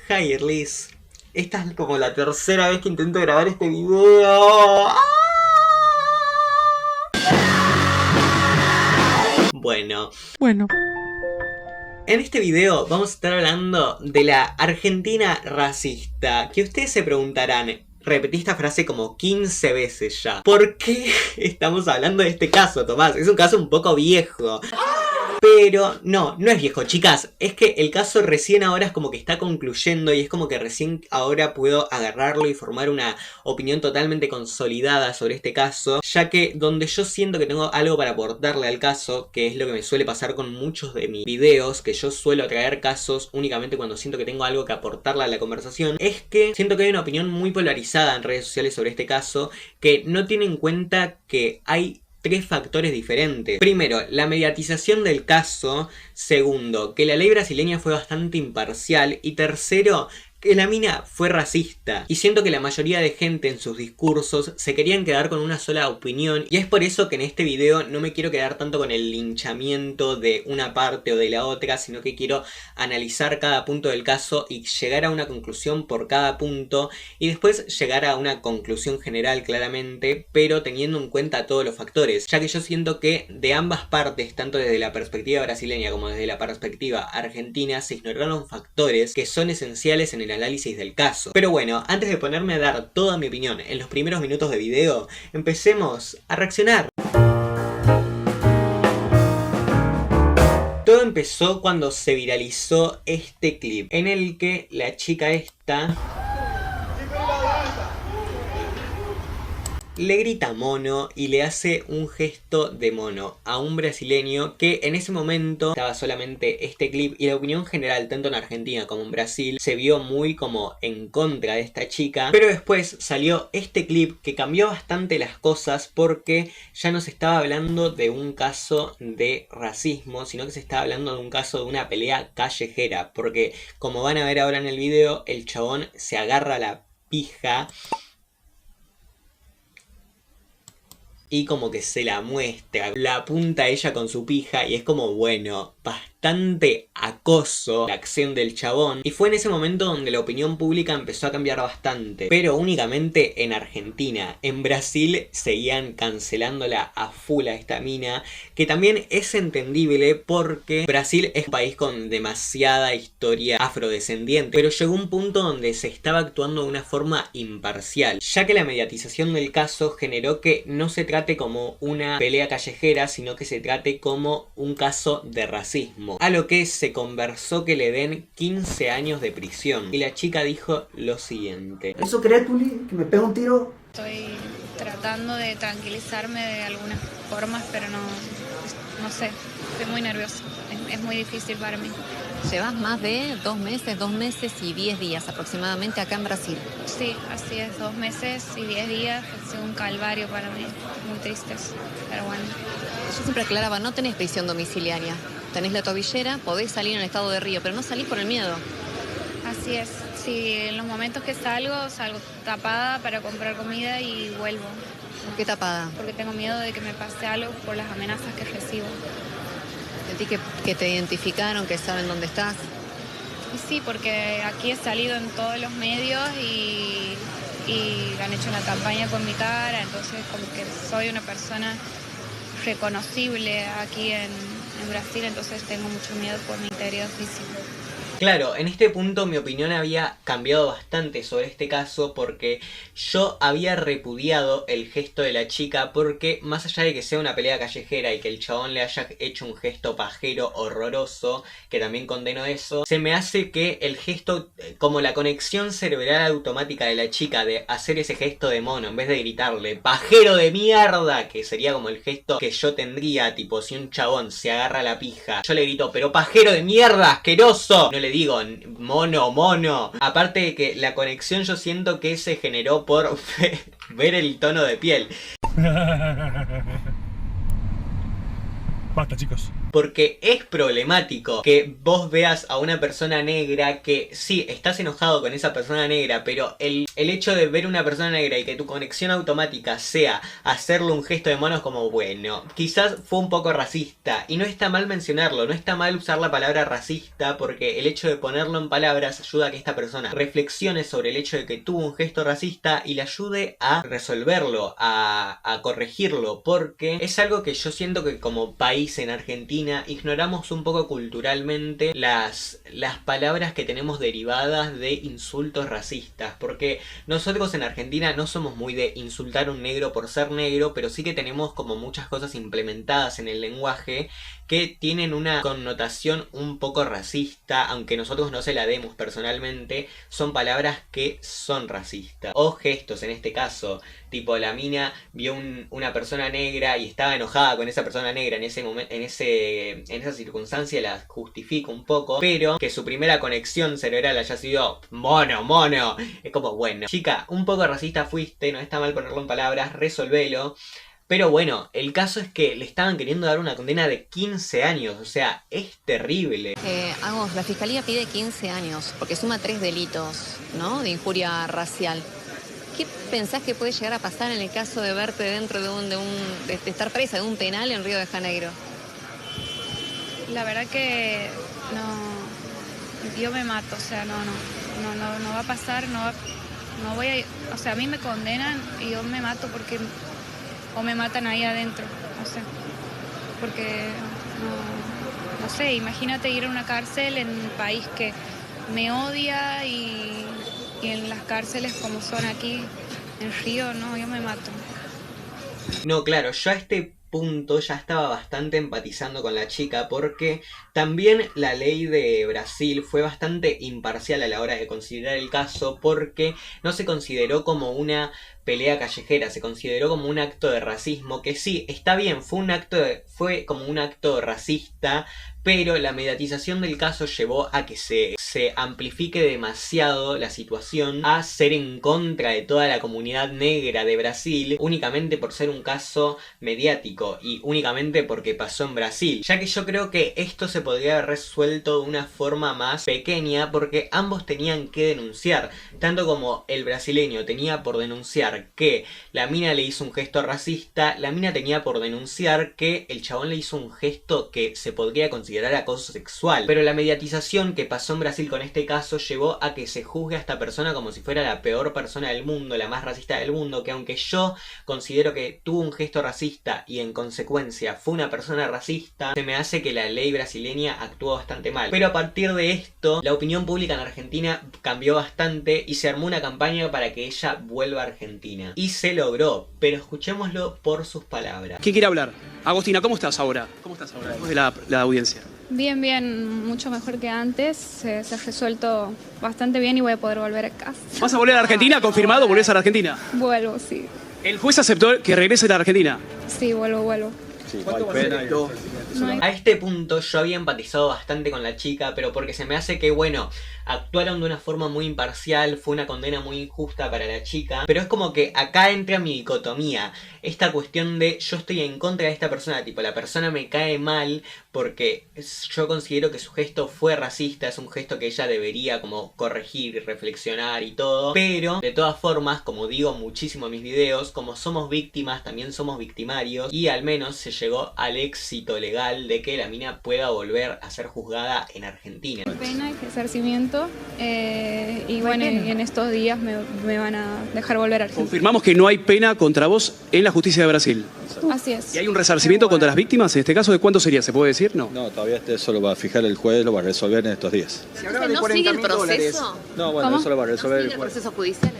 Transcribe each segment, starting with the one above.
Hi Erlis, esta es como la tercera vez que intento grabar este video. Bueno, en este video vamos a estar hablando de la Argentina racista, que ustedes se preguntarán, repetí esta frase como 15 veces ya. ¿Por qué estamos hablando de este caso, Tomás? Es un caso un poco viejo. Pero no es viejo, chicas. Es que el caso recién ahora es como que está concluyendo y es como que recién ahora puedo agarrarlo y formar una opinión totalmente consolidada sobre este caso, ya que donde yo siento que tengo algo para aportarle al caso, que es lo que me suele pasar con muchos de mis videos, que yo suelo traer casos únicamente cuando siento que tengo algo que aportarle a la conversación, es que siento que hay una opinión muy polarizada en redes sociales sobre este caso, que no tiene en cuenta que hay tres factores diferentes. Primero, la mediatización del caso. Segundo, que la ley brasileña fue bastante imparcial. Y tercero, que la mina fue racista. Y siento que la mayoría de gente en sus discursos se querían quedar con una sola opinión. Y es por eso que en este video no me quiero quedar tanto con el linchamiento de una parte o de la otra, sino que quiero analizar cada punto del caso y llegar a una conclusión por cada punto. Y después llegar a una conclusión general claramente, pero teniendo en cuenta todos los factores. Ya que yo siento que de ambas partes, tanto desde la perspectiva brasileña como desde la perspectiva argentina, se ignoraron factores que son esenciales en el análisis del caso. Pero bueno, antes de ponerme a dar toda mi opinión en los primeros minutos de video, empecemos a reaccionar. Todo empezó cuando se viralizó este clip, en el que la chica esta le grita mono y le hace un gesto de mono a un brasileño que en ese momento estaba solamente este clip, y la opinión general tanto en Argentina como en Brasil se vio muy como en contra de esta chica. Pero después salió este clip que cambió bastante las cosas, porque ya no se estaba hablando de un caso de racismo, sino que se estaba hablando de un caso de una pelea callejera, porque como van a ver ahora en el video, el chabón se agarra la pija y como que se la muestra, la apunta ella con su pija, y es como, bueno, bastante acoso la acción del chabón. Y fue en ese momento donde la opinión pública empezó a cambiar bastante, pero únicamente en Argentina. En Brasil seguían cancelándola a full a esta mina, que también es entendible porque Brasil es un país con demasiada historia afrodescendiente, pero llegó un punto donde se estaba actuando de una forma imparcial, ya que la mediatización del caso generó que no se trate como una pelea callejera, sino que se trate como un caso de racismo, a lo que se conversó que le den 15 años de prisión. Y la chica dijo lo siguiente: ¿Eso crees, Tuli? ¿Que me pega un tiro? Estoy tratando de tranquilizarme de algunas formas, pero no sé, estoy muy nerviosa, es muy difícil para mí. Llevas más de 2 meses y 10 días aproximadamente acá en Brasil. Sí, así es, 2 meses y 10 días, ha sido un calvario para mí, muy tristes, pero bueno. Yo siempre aclaraba, no tenés prisión domiciliaria, tenés la tobillera, podés salir en el estado de Río, pero no salís por el miedo. Así es, sí, en los momentos que salgo tapada para comprar comida y vuelvo. ¿Por qué tapada? Porque tengo miedo de que me pase algo por las amenazas que recibo. Sentí que te identificaron, que saben dónde estás. Y sí, porque aquí he salido en todos los medios y han hecho una campaña con mi cara, entonces como que soy una persona reconocible aquí en Brasil, entonces tengo mucho miedo por mi integridad física. Claro, en este punto mi opinión había cambiado bastante sobre este caso, porque yo había repudiado el gesto de la chica, porque más allá de que sea una pelea callejera y que el chabón le haya hecho un gesto pajero horroroso, que también condeno eso, se me hace que el gesto, como la conexión cerebral automática de la chica de hacer ese gesto de mono, en vez de gritarle pajero de mierda, que sería como el gesto que yo tendría, tipo si un chabón se agarra la pija, yo le grito pero pajero de mierda, asqueroso, no le digo mono. Aparte de que la conexión yo siento que se generó por ver el tono de piel. Basta, chicos. porque es problemático que vos veas a una persona negra que sí, estás enojado con esa persona negra, pero el hecho de ver una persona negra y que tu conexión automática sea hacerle un gesto de manos como, bueno, quizás fue un poco racista, y no está mal mencionarlo, no está mal usar la palabra racista, porque el hecho de ponerlo en palabras ayuda a que esta persona reflexione sobre el hecho de que tuvo un gesto racista y le ayude a resolverlo, a corregirlo, porque es algo que yo siento que como país en Argentina ignoramos un poco culturalmente las palabras que tenemos derivadas de insultos racistas, porque nosotros en Argentina no somos muy de insultar a un negro por ser negro, pero sí que tenemos como muchas cosas implementadas en el lenguaje que tienen una connotación un poco racista, aunque nosotros no se la demos personalmente, son palabras que son racistas. O gestos en este caso, tipo la mina vio una persona negra y estaba enojada con esa persona negra en ese momento, en esa circunstancia, la justifico un poco, pero que su primera conexión cerebral haya sido mono, es como, bueno, chica, un poco racista fuiste, no está mal ponerlo en palabras, resolvelo. Pero bueno, el caso es que le estaban queriendo dar una condena de 15 años, o sea, es terrible. La fiscalía pide 15 años, porque suma 3 delitos, ¿no? De injuria racial. ¿Qué pensás que puede llegar a pasar en el caso de verte dentro de estar presa de un penal en Río de Janeiro? La verdad que no, yo me mato, o sea, no va a pasar, no voy a, o sea, a mí me condenan y yo me mato porque, o me matan ahí adentro, no sé, porque no sé, imagínate ir a una cárcel en un país que me odia y en las cárceles como son aquí en Río, no, yo me mato. No, claro, yo a este punto ya estaba bastante empatizando con la chica, porque también la ley de Brasil fue bastante imparcial a la hora de considerar el caso, porque no se consideró como una pelea callejera, se consideró como un acto de racismo, que sí, está bien, fue como un acto racista, pero la mediatización del caso llevó a que se amplifique demasiado la situación, a ser en contra de toda la comunidad negra de Brasil, únicamente por ser un caso mediático y únicamente porque pasó en Brasil, ya que yo creo que esto se podría haber resuelto de una forma más pequeña, porque ambos tenían que denunciar, tanto como el brasileño tenía por denunciar que la mina le hizo un gesto racista, la mina tenía por denunciar que el chabón le hizo un gesto que se podría considerar acoso sexual, pero la mediatización que pasó en Brasil con este caso llevó a que se juzgue a esta persona como si fuera la peor persona del mundo, la más racista del mundo, que aunque yo considero que tuvo un gesto racista y en consecuencia fue una persona racista, se me hace que la ley brasileña actuó bastante mal. Pero a partir de esto, la opinión pública en Argentina cambió bastante y se armó una campaña para que ella vuelva a Argentina. Y se logró, pero escuchémoslo por sus palabras. ¿Quién quiere hablar? Agostina, ¿cómo estás ahora? ¿Cómo estás ahora después de la audiencia? Bien, mucho mejor que antes, se ha resuelto bastante bien y voy a poder volver a casa. ¿Vas a volver a la Argentina? ¿Confirmado? ¿Volvés a la Argentina? Vuelvo, sí. ¿El juez aceptó que regrese a la Argentina? Sí, vuelvo. Sí, no hay pena y todo. No hay... A este punto yo había empatizado bastante con la chica, pero porque se me hace que, bueno, actuaron de una forma muy imparcial, fue una condena muy injusta para la chica, pero es como que acá entra mi dicotomía, esta cuestión de yo estoy en contra de esta persona, tipo la persona me cae mal porque yo considero que su gesto fue racista, es un gesto que ella debería como corregir y reflexionar y todo, pero de todas formas, como digo muchísimo en mis videos, como somos víctimas, también somos victimarios, y al menos se llegó al éxito legal de que la mina pueda volver a ser juzgada en Argentina. Pena y resarcimiento, y bueno, y en estos días me van a dejar volver a Argentina. Confirmamos que no hay pena contra vos en la justicia de Brasil. Así es. ¿Y hay un resarcimiento contra las víctimas? En este caso, ¿de cuánto sería? ¿Se puede decir? No. No, todavía eso lo va a fijar el juez, lo va a resolver en estos días. Se hablaba de ¿No sigue el 40.000 dólares. proceso? No, bueno, ¿Cómo? eso lo va a ¿No resolver sigue el el juez. proceso judicial?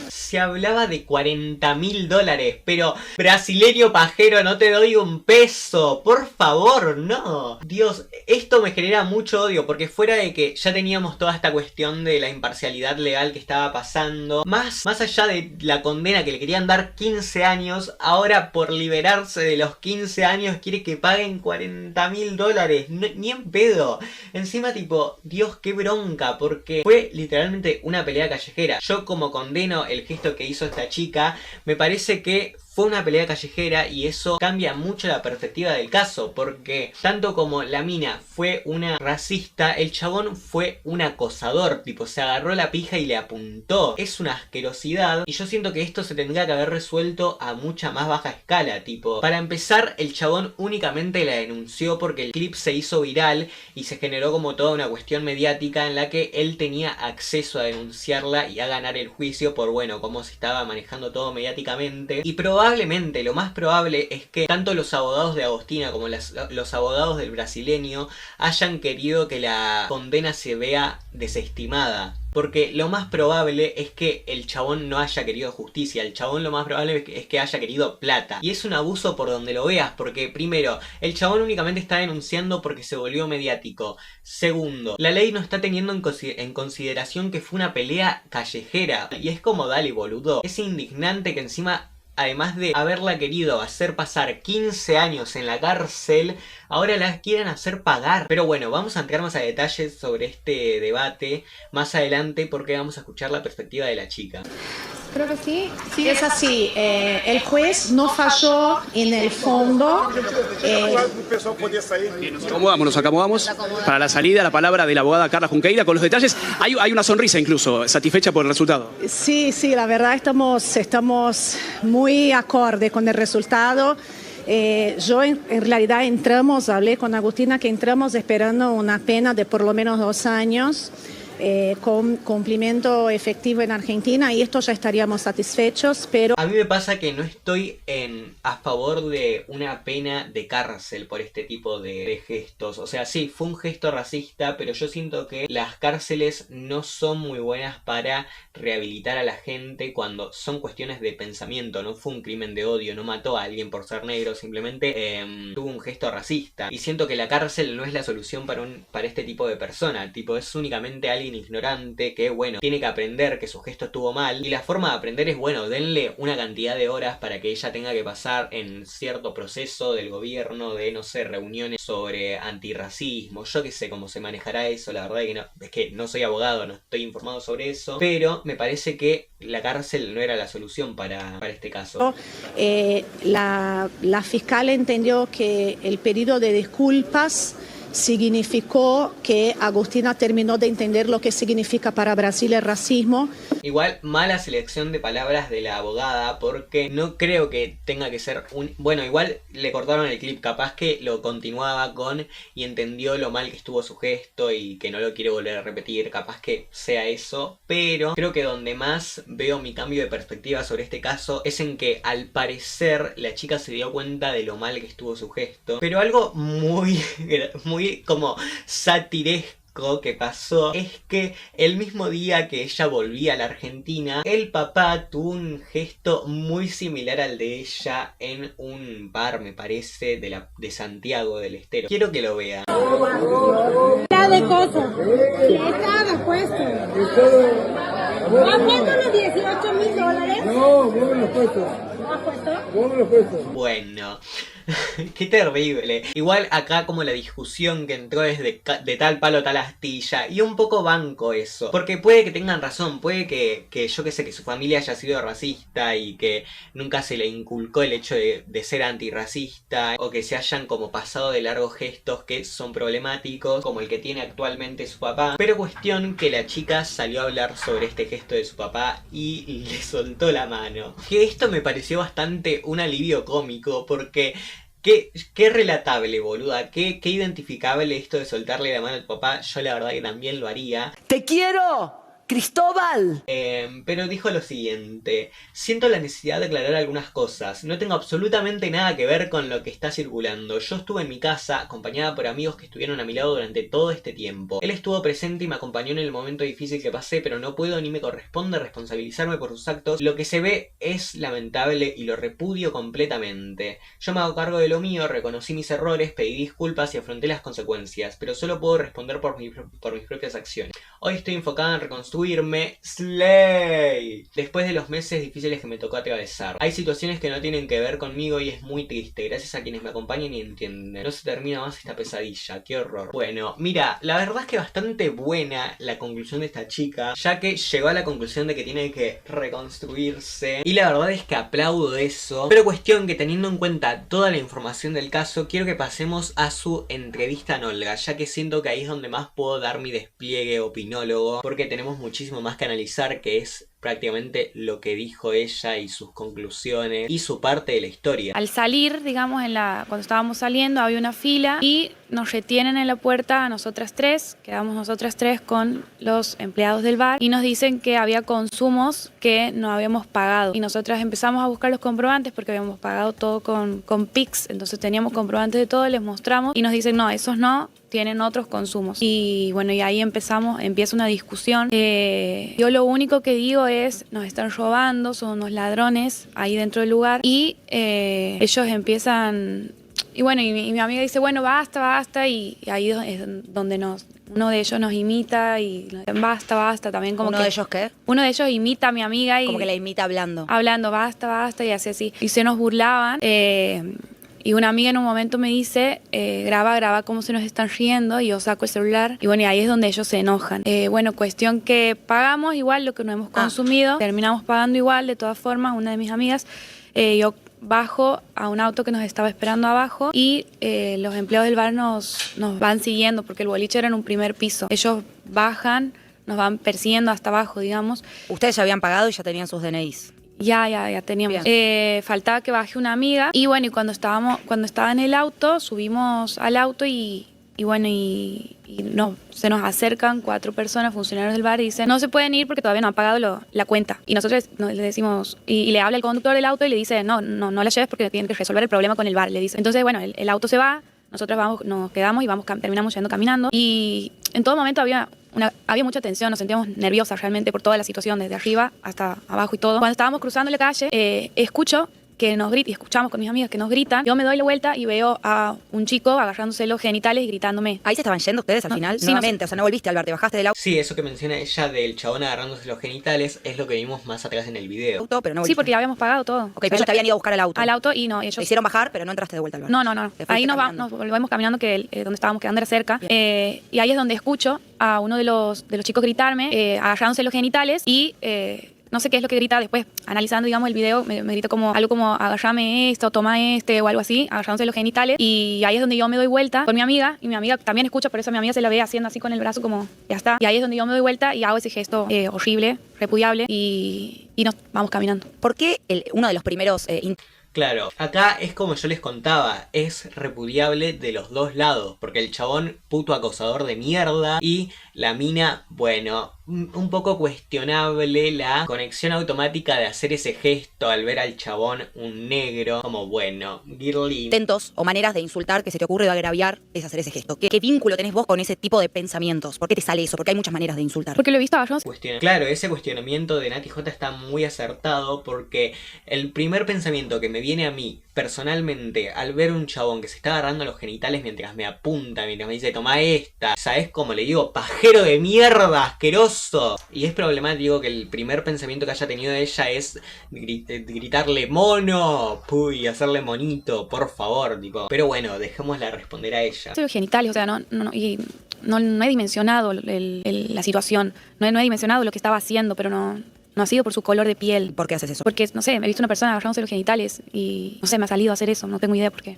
Se hablaba de $40.000, pero brasileño pajero, no te doy un peso, por favor, no. Dios, esto me genera mucho odio, porque fuera de que ya teníamos toda esta cuestión de la imparcialidad legal que estaba pasando, más allá de la condena que le querían dar 15 años, ahora por liberarse de los 15 años quiere que paguen $40.000, ni en pedo. Encima tipo, Dios, qué bronca, porque fue literalmente una pelea callejera. Yo como condeno el gesto que hizo esta chica, me parece que fue una pelea callejera y eso cambia mucho la perspectiva del caso, porque tanto como la mina fue una racista, el chabón fue un acosador, tipo se agarró la pija y le apuntó. Es una asquerosidad y yo siento que esto se tendría que haber resuelto a mucha más baja escala, tipo, para empezar el chabón únicamente la denunció porque el clip se hizo viral y se generó como toda una cuestión mediática en la que él tenía acceso a denunciarla y a ganar el juicio por, bueno, cómo se estaba manejando todo mediáticamente. Y probablemente, lo más probable es que tanto los abogados de Agostina como los abogados del brasileño hayan querido que la condena se vea desestimada. Porque lo más probable es que el chabón no haya querido justicia, el chabón lo más probable es que haya querido plata. Y es un abuso por donde lo veas, porque primero, el chabón únicamente está denunciando porque se volvió mediático. Segundo, la ley no está teniendo en consideración que fue una pelea callejera. Y es como, dale boludo, es indignante que encima, además de haberla querido hacer pasar 15 años en la cárcel, ahora la quieren hacer pagar. Pero bueno, vamos a entrar más a detalles sobre este debate más adelante porque vamos a escuchar la perspectiva de la chica. Creo que sí. Sí, es así. El juez no falló en el fondo. Nos acomodamos para la salida, la palabra de la abogada Carla Junqueira con los detalles. Hay una sonrisa incluso, satisfecha por el resultado. Sí, la verdad estamos muy acorde con el resultado. Yo en realidad hablé con Agustina que entramos esperando una pena de por lo menos 2 años. Con cumplimiento efectivo en Argentina y esto ya estaríamos satisfechos, pero... A mí me pasa que no estoy a favor de una pena de cárcel por este tipo de gestos. O sea, sí, fue un gesto racista, pero yo siento que las cárceles no son muy buenas para rehabilitar a la gente cuando son cuestiones de pensamiento. No fue un crimen de odio, no mató a alguien por ser negro, simplemente tuvo un gesto racista. Y siento que la cárcel no es la solución para este tipo de persona. Tipo, es únicamente alguien ignorante que, bueno, tiene que aprender que su gesto estuvo mal y la forma de aprender es, bueno, denle una cantidad de horas para que ella tenga que pasar en cierto proceso del gobierno de, no sé, reuniones sobre antirracismo, yo qué sé cómo se manejará eso, la verdad que no, es que no soy abogado, no estoy informado sobre eso, pero me parece que la cárcel no era la solución para este caso. La fiscal entendió que el pedido de disculpas significó que Agustina terminó de entender lo que significa para Brasil el racismo. Igual, mala selección de palabras de la abogada, porque no creo que tenga que ser un... Bueno, igual le cortaron el clip, capaz que lo continuaba con y entendió lo mal que estuvo su gesto y que no lo quiere volver a repetir, capaz que sea eso, pero creo que donde más veo mi cambio de perspectiva sobre este caso es en que al parecer la chica se dio cuenta de lo mal que estuvo su gesto, pero algo muy como satiresco que pasó es que el mismo día que ella volvía a la Argentina, el papá tuvo un gesto muy similar al de ella en un bar, me parece, de Santiago del Estero. Quiero que lo vean. De cosas. ¿Qué estaba puesto? ¿No ha puesto los $18,000? No, vos me los puesto. ¿No has puesto? Vos me los puesto. Bueno, qué terrible. Igual acá como la discusión que entró es de tal palo tal astilla. Y un poco banco eso. Porque puede que tengan razón. Puede que yo que sé, que su familia haya sido racista y que nunca se le inculcó el hecho de ser antirracista. O que se hayan como pasado de largo gestos que son problemáticos, como el que tiene actualmente su papá. Pero cuestión que la chica salió a hablar sobre este gesto de su papá y le soltó la mano. Que esto me pareció bastante un alivio cómico porque... Qué relatable, boluda, qué identificable esto de soltarle la mano al papá. Yo la verdad que también lo haría. ¡Te quiero, Cristóbal! Pero dijo lo siguiente: siento la necesidad de aclarar algunas cosas. No tengo absolutamente nada que ver con lo que está circulando. Yo estuve en mi casa acompañada por amigos que estuvieron a mi lado durante todo este tiempo. Él estuvo presente y me acompañó en el momento difícil que pasé, pero no puedo ni me corresponde responsabilizarme por sus actos. Lo que se ve es lamentable y lo repudio completamente. Yo me hago cargo de lo mío, reconocí mis errores, pedí disculpas y afronté las consecuencias, pero solo puedo responder por mis propias acciones. Hoy estoy enfocada en reconstruir reconstruirme. Slay. Después de los meses difíciles que me tocó atravesar. Hay situaciones que no tienen que ver conmigo y es muy triste. Gracias a quienes me acompañan y entienden. No se termina más esta pesadilla. Qué horror. Bueno, mira, la verdad es que bastante buena la conclusión de esta chica, ya que llegó a la conclusión de que tiene que reconstruirse. Y la verdad es que aplaudo eso. Pero cuestión que teniendo en cuenta toda la información del caso, quiero que pasemos a su entrevista a Olga, ya que siento que ahí es donde más puedo dar mi despliegue opinólogo, porque tenemos muchísimo más que analizar, que es prácticamente lo que dijo ella y sus conclusiones y su parte de la historia. Al salir, digamos, cuando estábamos saliendo había una fila y nos retienen en la puerta a nosotras tres, quedamos nosotras tres con los empleados del bar y nos dicen que había consumos que no habíamos pagado y nosotras empezamos a buscar los comprobantes porque habíamos pagado todo con Pix, entonces teníamos comprobantes de todo, les mostramos y nos dicen no, esos no, tienen otros consumos. Y bueno, y ahí empieza una discusión. Yo lo único que digo es, nos están robando, son unos ladrones ahí dentro del lugar y ellos empiezan... Y bueno, y mi amiga dice, bueno, basta, y ahí es donde uno de ellos nos imita y nos dicen, basta, también como ¿Uno de ellos qué? Uno de ellos imita a mi amiga y... Como que la imita hablando. Hablando, basta, y así. Y se nos burlaban. Y una amiga en un momento me dice, graba cómo se nos están riendo, y yo saco el celular, y bueno, y ahí es donde ellos se enojan. Bueno, cuestión que pagamos igual lo que no hemos consumido, terminamos pagando igual, de todas formas, una de mis amigas, yo bajo a un auto que nos estaba esperando abajo y los empleados del bar nos van siguiendo, porque el boliche era en un primer piso. Ellos bajan, nos van persiguiendo hasta abajo, digamos. Ustedes ya habían pagado y ya tenían sus DNIs. Ya teníamos. Faltaba que baje una amiga y bueno, y cuando estaba en el auto, subimos al auto y bueno, se nos acercan 4 personas, funcionarios del bar, y dicen, no se pueden ir porque todavía no han pagado la cuenta. Y nosotros le decimos, y le habla el conductor del auto y le dice, no la lleves porque tienen que resolver el problema con el bar, le dice. Entonces, bueno, el auto se va, nosotros nos quedamos y terminamos yendo caminando. Y en todo momento había mucha tensión, nos sentíamos nerviosas realmente por toda la situación, desde arriba hasta abajo y todo. Cuando estábamos cruzando la calle, escucho que nos gritan, y escuchamos con mis amigas que nos gritan. Yo me doy la vuelta y veo a un chico agarrándose los genitales y gritándome. ¿Ahí se estaban yendo ustedes al final? Sí, nuevamente, o sea, no volviste al bar, te bajaste del auto. Sí, eso que menciona ella del chabón agarrándose los genitales es lo que vimos más atrás en el video. Pero no sí, porque ya habíamos pagado todo. Ok, pero ellos te habían ido a buscar al auto. Al auto y no, ellos... Te hicieron bajar, pero no entraste de vuelta al bar. No. Ahí nos volvemos caminando, que donde estábamos quedando era cerca. Y ahí es donde escucho a uno de los chicos gritarme, agarrándose los genitales y... no sé qué es lo que grita después, analizando, digamos, el video, me grita algo como agárrame esto, toma este o algo así, agarrándose los genitales, y ahí es donde yo me doy vuelta con mi amiga, y mi amiga también escucha, por eso mi amiga se la ve haciendo así con el brazo como, ya está, y ahí es donde yo me doy vuelta y hago ese gesto horrible, repudiable, y nos vamos caminando. ¿Por qué uno de los primeros... Claro, acá es como yo les contaba, es repudiable de los dos lados, porque el chabón puto acosador de mierda y la mina, bueno, un poco cuestionable la conexión automática de hacer ese gesto al ver al chabón un negro, como bueno, girly. Intentos o maneras de insultar que se te ocurre de agraviar es hacer ese gesto. ¿Qué vínculo tenés vos con ese tipo de pensamientos? ¿Por qué te sale eso? Porque hay muchas maneras de insultar. Porque lo he visto a ellos. Claro, ese cuestionamiento de Nati J está muy acertado, porque el primer pensamiento que me viene a mí personalmente al ver un chabón que se está agarrando los genitales mientras me apunta, mientras me dice toma esta, ¿sabes cómo le digo? Pajero de mierda, asqueroso. Y es problemático que el primer pensamiento que haya tenido ella es gritarle mono, y hacerle monito, por favor, tipo. Pero bueno, dejémosla responder a ella. Los genitales, o sea, no he dimensionado la situación, no he dimensionado lo que estaba haciendo, pero no ha sido por su color de piel. ¿Por qué haces eso? Porque, no sé, me he visto una persona agarrándose los genitales y, no sé, me ha salido a hacer eso, no tengo idea por qué.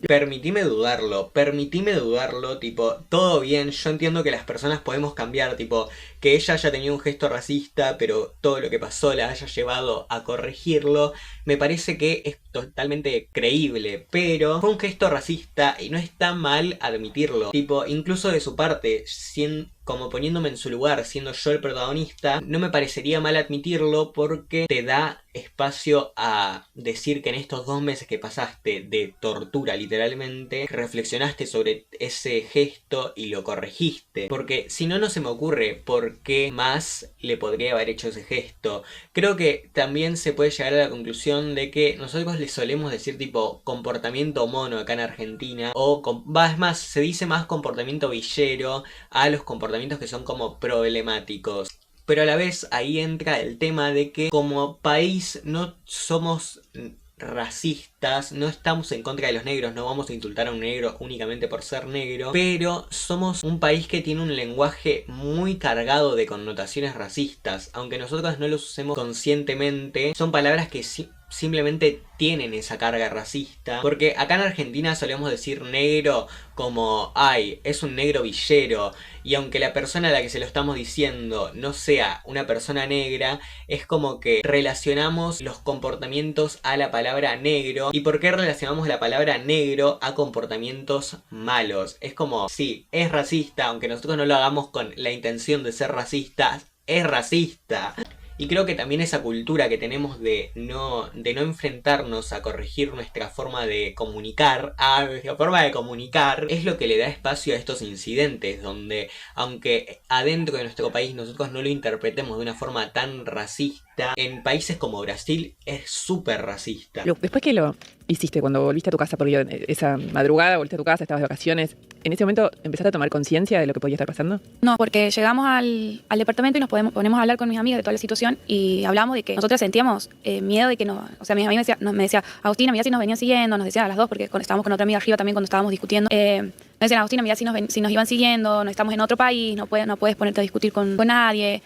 Permitime dudarlo, tipo, todo bien, yo entiendo que las personas podemos cambiar, tipo, que ella haya tenido un gesto racista, pero todo lo que pasó la haya llevado a corregirlo, me parece que es totalmente creíble, pero fue un gesto racista y no está mal admitirlo, tipo, incluso de su parte, como poniéndome en su lugar, siendo yo el protagonista, no me parecería mal admitirlo porque te da espacio a decir que en estos 2 meses que pasaste de tortura literalmente, reflexionaste sobre ese gesto y lo corregiste, porque si no, no se me ocurre por qué más le podría haber hecho ese gesto. Creo que también se puede llegar a la conclusión de que nosotros le solemos decir tipo comportamiento mono acá en Argentina, o es más, se dice más comportamiento villero a los comportamientos que son como problemáticos. pero a la vez ahí entra el tema de que como país no somos racistas, no estamos en contra de los negros, no vamos a insultar a un negro únicamente por ser negro, pero somos un país que tiene un lenguaje muy cargado de connotaciones racistas, aunque nosotros no los usemos conscientemente, son palabras que simplemente tienen esa carga racista, porque acá en Argentina solemos decir negro como, ay, es un negro villero, y aunque la persona a la que se lo estamos diciendo no sea una persona negra, es como que relacionamos los comportamientos a la palabra negro. ¿Y por qué relacionamos la palabra negro a comportamientos malos? Es como, sí, es racista, aunque nosotros no lo hagamos con la intención de ser racistas, es racista. Y creo que también esa cultura que tenemos de no enfrentarnos a corregir nuestra forma de comunicar, es lo que le da espacio a estos incidentes, donde aunque adentro de nuestro país nosotros no lo interpretemos de una forma tan racista, en países como Brasil es súper racista. Después que lo hiciste, cuando volviste a tu casa, porque esa madrugada volviste a tu casa, estabas de vacaciones, ¿en ese momento empezaste a tomar conciencia de lo que podía estar pasando? No, porque llegamos al departamento y nos ponemos a hablar con mis amigas de toda la situación y hablamos de que nosotras sentíamos miedo de que nos... O sea, mi amiga me decía, Agustina, mira si nos venían siguiendo, nos decía a las dos, porque estábamos con otra amiga arriba también cuando estábamos discutiendo. Nos decían, Agustina, mira si nos iban siguiendo, no estamos en otro país, no puedes ponerte a discutir con nadie.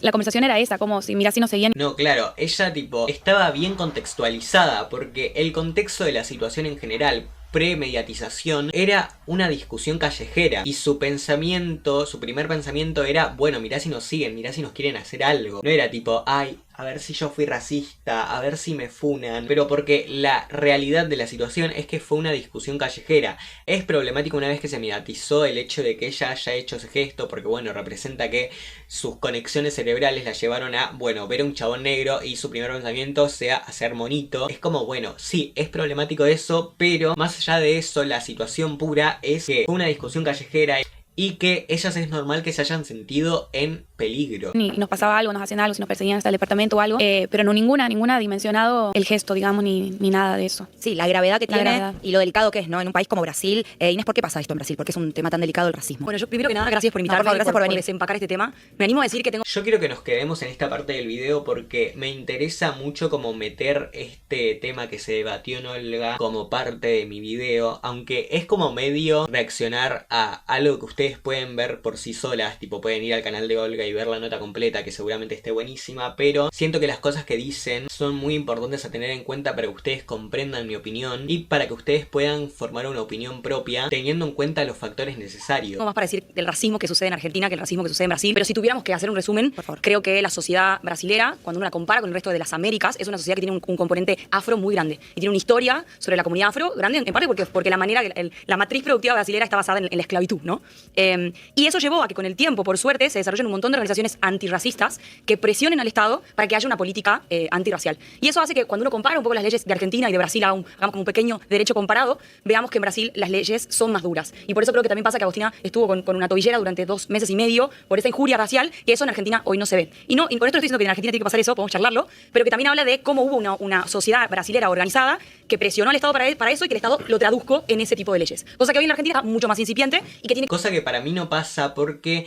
La conversación era esa, como si, mira si nos seguían. No, claro, ella estaba bien contextualizada, porque el contexto de la situación en general, premediatización, era una discusión callejera, y su primer pensamiento era, bueno, mirá si nos siguen, mirá si nos quieren hacer algo. No era tipo, ay, a ver si yo fui racista, a ver si me funan, pero porque la realidad de la situación es que fue una discusión callejera. Es problemático una vez que se mediatizó el hecho de que ella haya hecho ese gesto, porque bueno, representa que sus conexiones cerebrales la llevaron a, bueno, ver a un chabón negro y su primer pensamiento sea hacer monito. Es como, bueno, sí, es problemático eso, pero más allá de eso, la situación pura es que fue una discusión callejera y que ellas es normal que se hayan sentido en peligro. Y nos pasaba algo, nos hacían algo, si nos perseguían hasta el departamento o algo, pero no ninguna ha dimensionado el gesto, digamos, ni nada de eso. Sí, la gravedad que tiene y lo delicado que es, ¿no? En un país como Brasil. Inés, ¿por qué pasa esto en Brasil? ¿Por qué es un tema tan delicado el racismo? Bueno, yo primero que nada, gracias por invitarme, gracias por venir. Por desempacar este tema. Me animo a decir que tengo... Yo quiero que nos quedemos en esta parte del video porque me interesa mucho como meter este tema que se debatió en Olga como parte de mi video, aunque es como medio reaccionar a algo que ustedes pueden ver por sí solas, tipo pueden ir al canal de Olga y ver la nota completa, que seguramente esté buenísima, pero siento que las cosas que dicen son muy importantes a tener en cuenta para que ustedes comprendan mi opinión y para que ustedes puedan formar una opinión propia teniendo en cuenta los factores necesarios. No más para decir del racismo que sucede en Argentina que el racismo que sucede en Brasil, pero si tuviéramos que hacer un resumen, por favor, creo que la sociedad brasilera, cuando uno la compara con el resto de las Américas, es una sociedad que tiene un componente afro muy grande y tiene una historia sobre la comunidad afro grande, en parte porque la manera, la matriz productiva brasilera está basada en la esclavitud, ¿no? Y eso llevó a que con el tiempo, por suerte, se desarrollen un montón de organizaciones antirracistas que presionen al Estado para que haya una política antirracial. Y eso hace que cuando uno compara un poco las leyes de Argentina y de Brasil, hagamos como un pequeño derecho comparado, veamos que en Brasil las leyes son más duras. Y por eso creo que también pasa que Agustina estuvo con una tobillera durante 2 meses y medio por esa injuria racial, que eso en Argentina hoy no se ve. Y con esto no estoy diciendo que en Argentina tiene que pasar eso, podemos charlarlo, pero que también habla de cómo hubo una sociedad brasilera organizada que presionó al Estado para eso y que el Estado lo traduzco en ese tipo de leyes. Cosa que hoy en Argentina está mucho más incipiente y que tiene... Cosa que para mí no pasa porque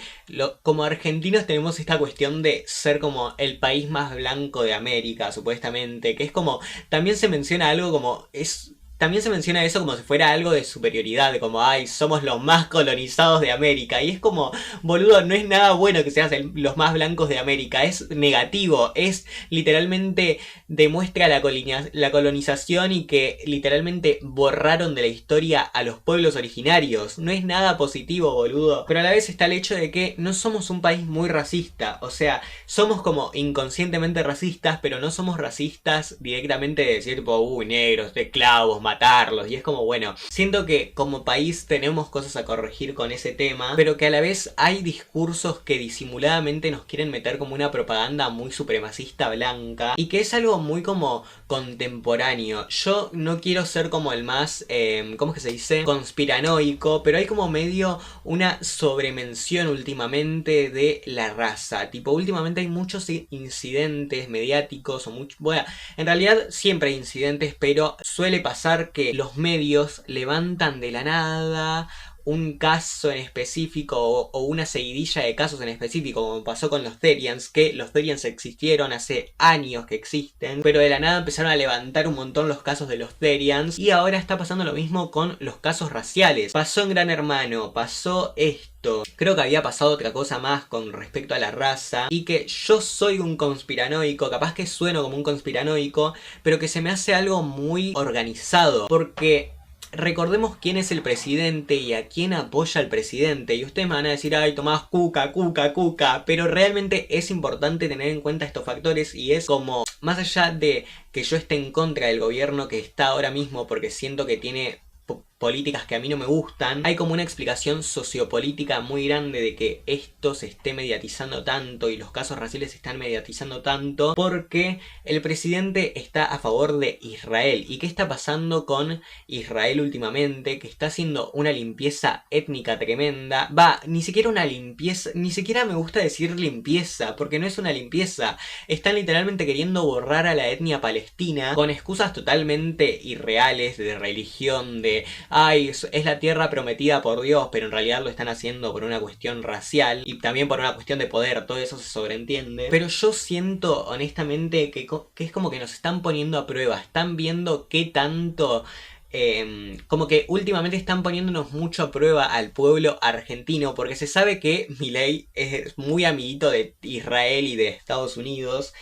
como argentinos tenemos esta cuestión de ser como el país más blanco de América, supuestamente, que es como, también se menciona algo como, también se menciona eso como si fuera algo de superioridad, como, ay, somos los más colonizados de América. Y es como, boludo, no es nada bueno que seas los más blancos de América. Es negativo, es literalmente demuestra la colonización y que literalmente borraron de la historia a los pueblos originarios. No es nada positivo, boludo. Pero a la vez está el hecho de que no somos un país muy racista. O sea, somos como inconscientemente racistas, pero no somos racistas directamente de decir, tipo, uy, negros, esclavos, matarlos, y es como, bueno, siento que como país tenemos cosas a corregir con ese tema, pero que a la vez hay discursos que disimuladamente nos quieren meter como una propaganda muy supremacista blanca, y que es algo muy como contemporáneo. Yo no quiero ser como el más, ¿cómo es que se dice? Conspiranoico, pero hay como medio una sobremención últimamente de la raza, tipo, últimamente hay muchos incidentes mediáticos, bueno, en realidad siempre hay incidentes, pero suele pasar que los medios levantan de la nada un caso en específico o una seguidilla de casos en específico, como pasó con los Therians, que los Therians existieron hace años que existen, pero de la nada empezaron a levantar un montón los casos de los Therians, y ahora está pasando lo mismo con los casos raciales. Pasó en Gran Hermano, pasó esto, creo que había pasado otra cosa más con respecto a la raza, y que yo soy un conspiranoico, capaz que sueno como un conspiranoico, pero que se me hace algo muy organizado, porque recordemos quién es el presidente y a quién apoya el presidente. Y ustedes me van a decir, ay Tomás, cuca, pero realmente es importante tener en cuenta estos factores, y es como, más allá de que yo esté en contra del gobierno que está ahora mismo, porque siento que tiene políticas que a mí no me gustan, hay como una explicación sociopolítica muy grande de que esto se esté mediatizando tanto y los casos raciales se están mediatizando tanto porque el presidente está a favor de Israel. ¿Y qué está pasando con Israel últimamente? Que está haciendo una limpieza étnica tremenda. Ni siquiera una limpieza, ni siquiera me gusta decir limpieza, porque no es una limpieza. Están literalmente queriendo borrar a la etnia palestina con excusas totalmente irreales de religión, de ay, es la tierra prometida por Dios, pero en realidad lo están haciendo por una cuestión racial y también por una cuestión de poder, todo eso se sobreentiende. Pero yo siento honestamente que es como que nos están poniendo a prueba, están viendo qué tanto... como que últimamente están poniéndonos mucho a prueba al pueblo argentino, porque se sabe que Milei es muy amiguito de Israel y de Estados Unidos,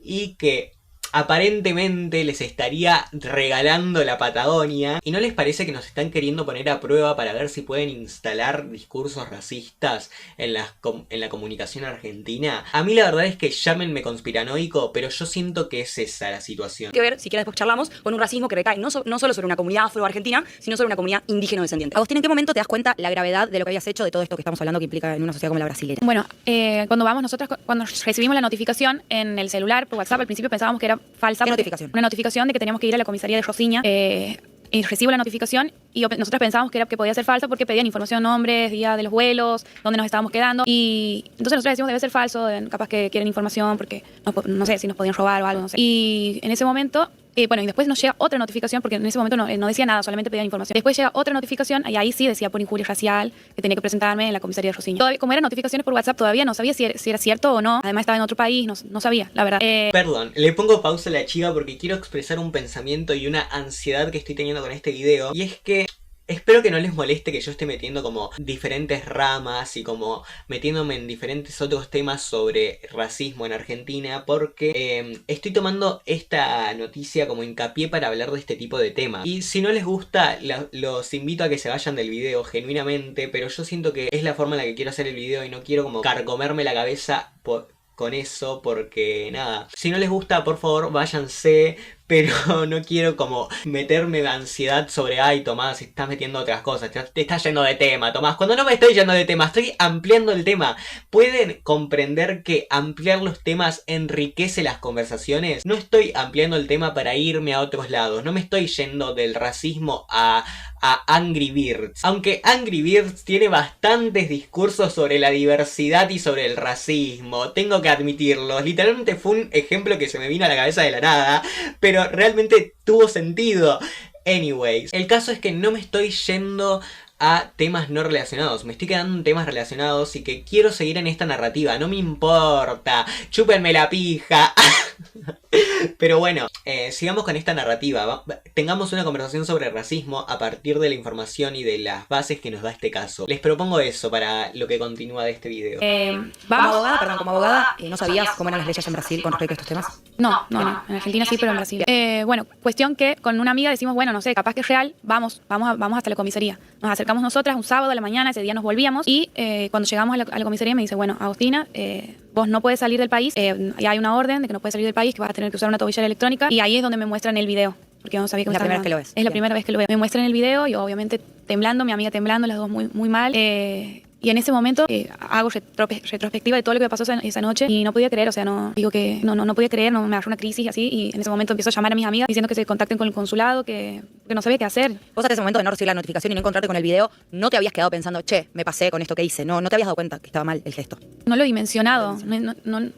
y que aparentemente les estaría regalando la Patagonia. ¿Y no les parece que nos están queriendo poner a prueba para ver si pueden instalar discursos racistas en la comunicación argentina? A mí la verdad es que llámenme conspiranoico, pero yo siento que es esa la situación. Hay que ver, si quieres después charlamos, con un racismo que recae no solo sobre una comunidad afro-argentina, sino sobre una comunidad indígena o descendiente. Agustín, ¿en qué momento te das cuenta la gravedad de lo que habías hecho, de todo esto que estamos hablando que implica en una sociedad como la brasilera? Bueno, cuando recibimos la notificación en el celular por WhatsApp, al principio pensábamos que era falsa. ¿Qué notificación? Una notificación de que teníamos que ir a la comisaría de Rosiña. Y recibo la notificación y nosotros pensábamos que podía ser falso porque pedían información, nombres, día de los vuelos, dónde nos estábamos quedando. Y entonces nosotros decimos debe ser falso, capaz que quieren información porque no sé si nos podían robar o algo, no sé. Y en ese momento... y después nos llega otra notificación, porque en ese momento no decía nada, solamente pedía información. Después llega otra notificación, y ahí sí decía por injuria racial, que tenía que presentarme en la comisaría de Rosiña. Como eran notificaciones por WhatsApp, todavía no sabía si era cierto o no. Además estaba en otro país, no sabía, la verdad. Perdón, le pongo pausa a la chica porque quiero expresar un pensamiento y una ansiedad que estoy teniendo con este video. Y es que... espero que no les moleste que yo esté metiendo como diferentes ramas y como metiéndome en diferentes otros temas sobre racismo en Argentina, porque estoy tomando esta noticia como hincapié para hablar de este tipo de temas. Y si no les gusta, los invito a que se vayan del video genuinamente, pero yo siento que es la forma en la que quiero hacer el video y no quiero como carcomerme la cabeza con eso, porque nada, si no les gusta por favor váyanse, pero no quiero como meterme de ansiedad sobre ay Tomás, estás metiendo otras cosas, te estás yendo de tema Tomás, cuando no me estoy yendo de tema, estoy ampliando el tema. ¿Pueden comprender que ampliar los temas enriquece las conversaciones? No estoy ampliando el tema para irme a otros lados, no me estoy yendo del racismo a Angry Birds, aunque Angry Birds tiene bastantes discursos sobre la diversidad y sobre el racismo, tengo que admitirlo, literalmente fue un ejemplo que se me vino a la cabeza de la nada, pero realmente tuvo sentido. Anyways, el caso es que no me estoy yendo a temas no relacionados, me estoy quedando en temas relacionados y que quiero seguir en esta narrativa, no me importa, chúpenme la pija. Pero bueno, sigamos con esta narrativa, tengamos una conversación sobre racismo a partir de la información y de las bases que nos da este caso. Les propongo eso para lo que continúa de este video. Como abogada, ¿no sabías cómo eran las leyes en Brasil con respecto a estos temas? No, en Argentina sí, pero en Brasil. Cuestión que con una amiga decimos, bueno, no sé, capaz que es real, vamos hasta la comisaría. Nos acercamos nosotras un sábado a la mañana, ese día nos volvíamos y cuando llegamos a la comisaría me dice, bueno, Agustina, vos no puedes salir del país, y hay una orden de que no puedes salir del país, que vas a tener que usar una tobillera electrónica, y ahí es donde me muestran el video, porque yo no sabía que es la primera vez que lo ves. Es la primera vez que lo veo. Me muestran el video y obviamente temblando, mi amiga temblando, las dos muy mal. Y en ese momento hago retrospectiva de todo lo que me pasó esa noche y no podía creer, o sea, no podía creer, me agarró una crisis así y en ese momento empiezo a llamar a mis amigas diciendo que se contacten con el consulado, que no sabía qué hacer. Vos hasta ese momento de no recibir la notificación y no encontrarte con el video, no te habías quedado pensando, che, me pasé con esto que hice, no te habías dado cuenta que estaba mal el gesto. No lo he dimensionado.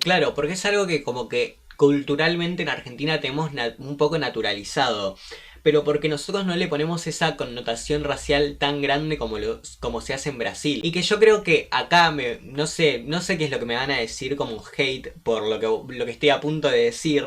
Claro, porque es algo que como que culturalmente en Argentina tenemos un poco naturalizado. pero porque nosotros no le ponemos esa connotación racial tan grande como se hace en Brasil. Y que yo creo que acá, no sé qué es lo que me van a decir como hate por lo que estoy a punto de decir,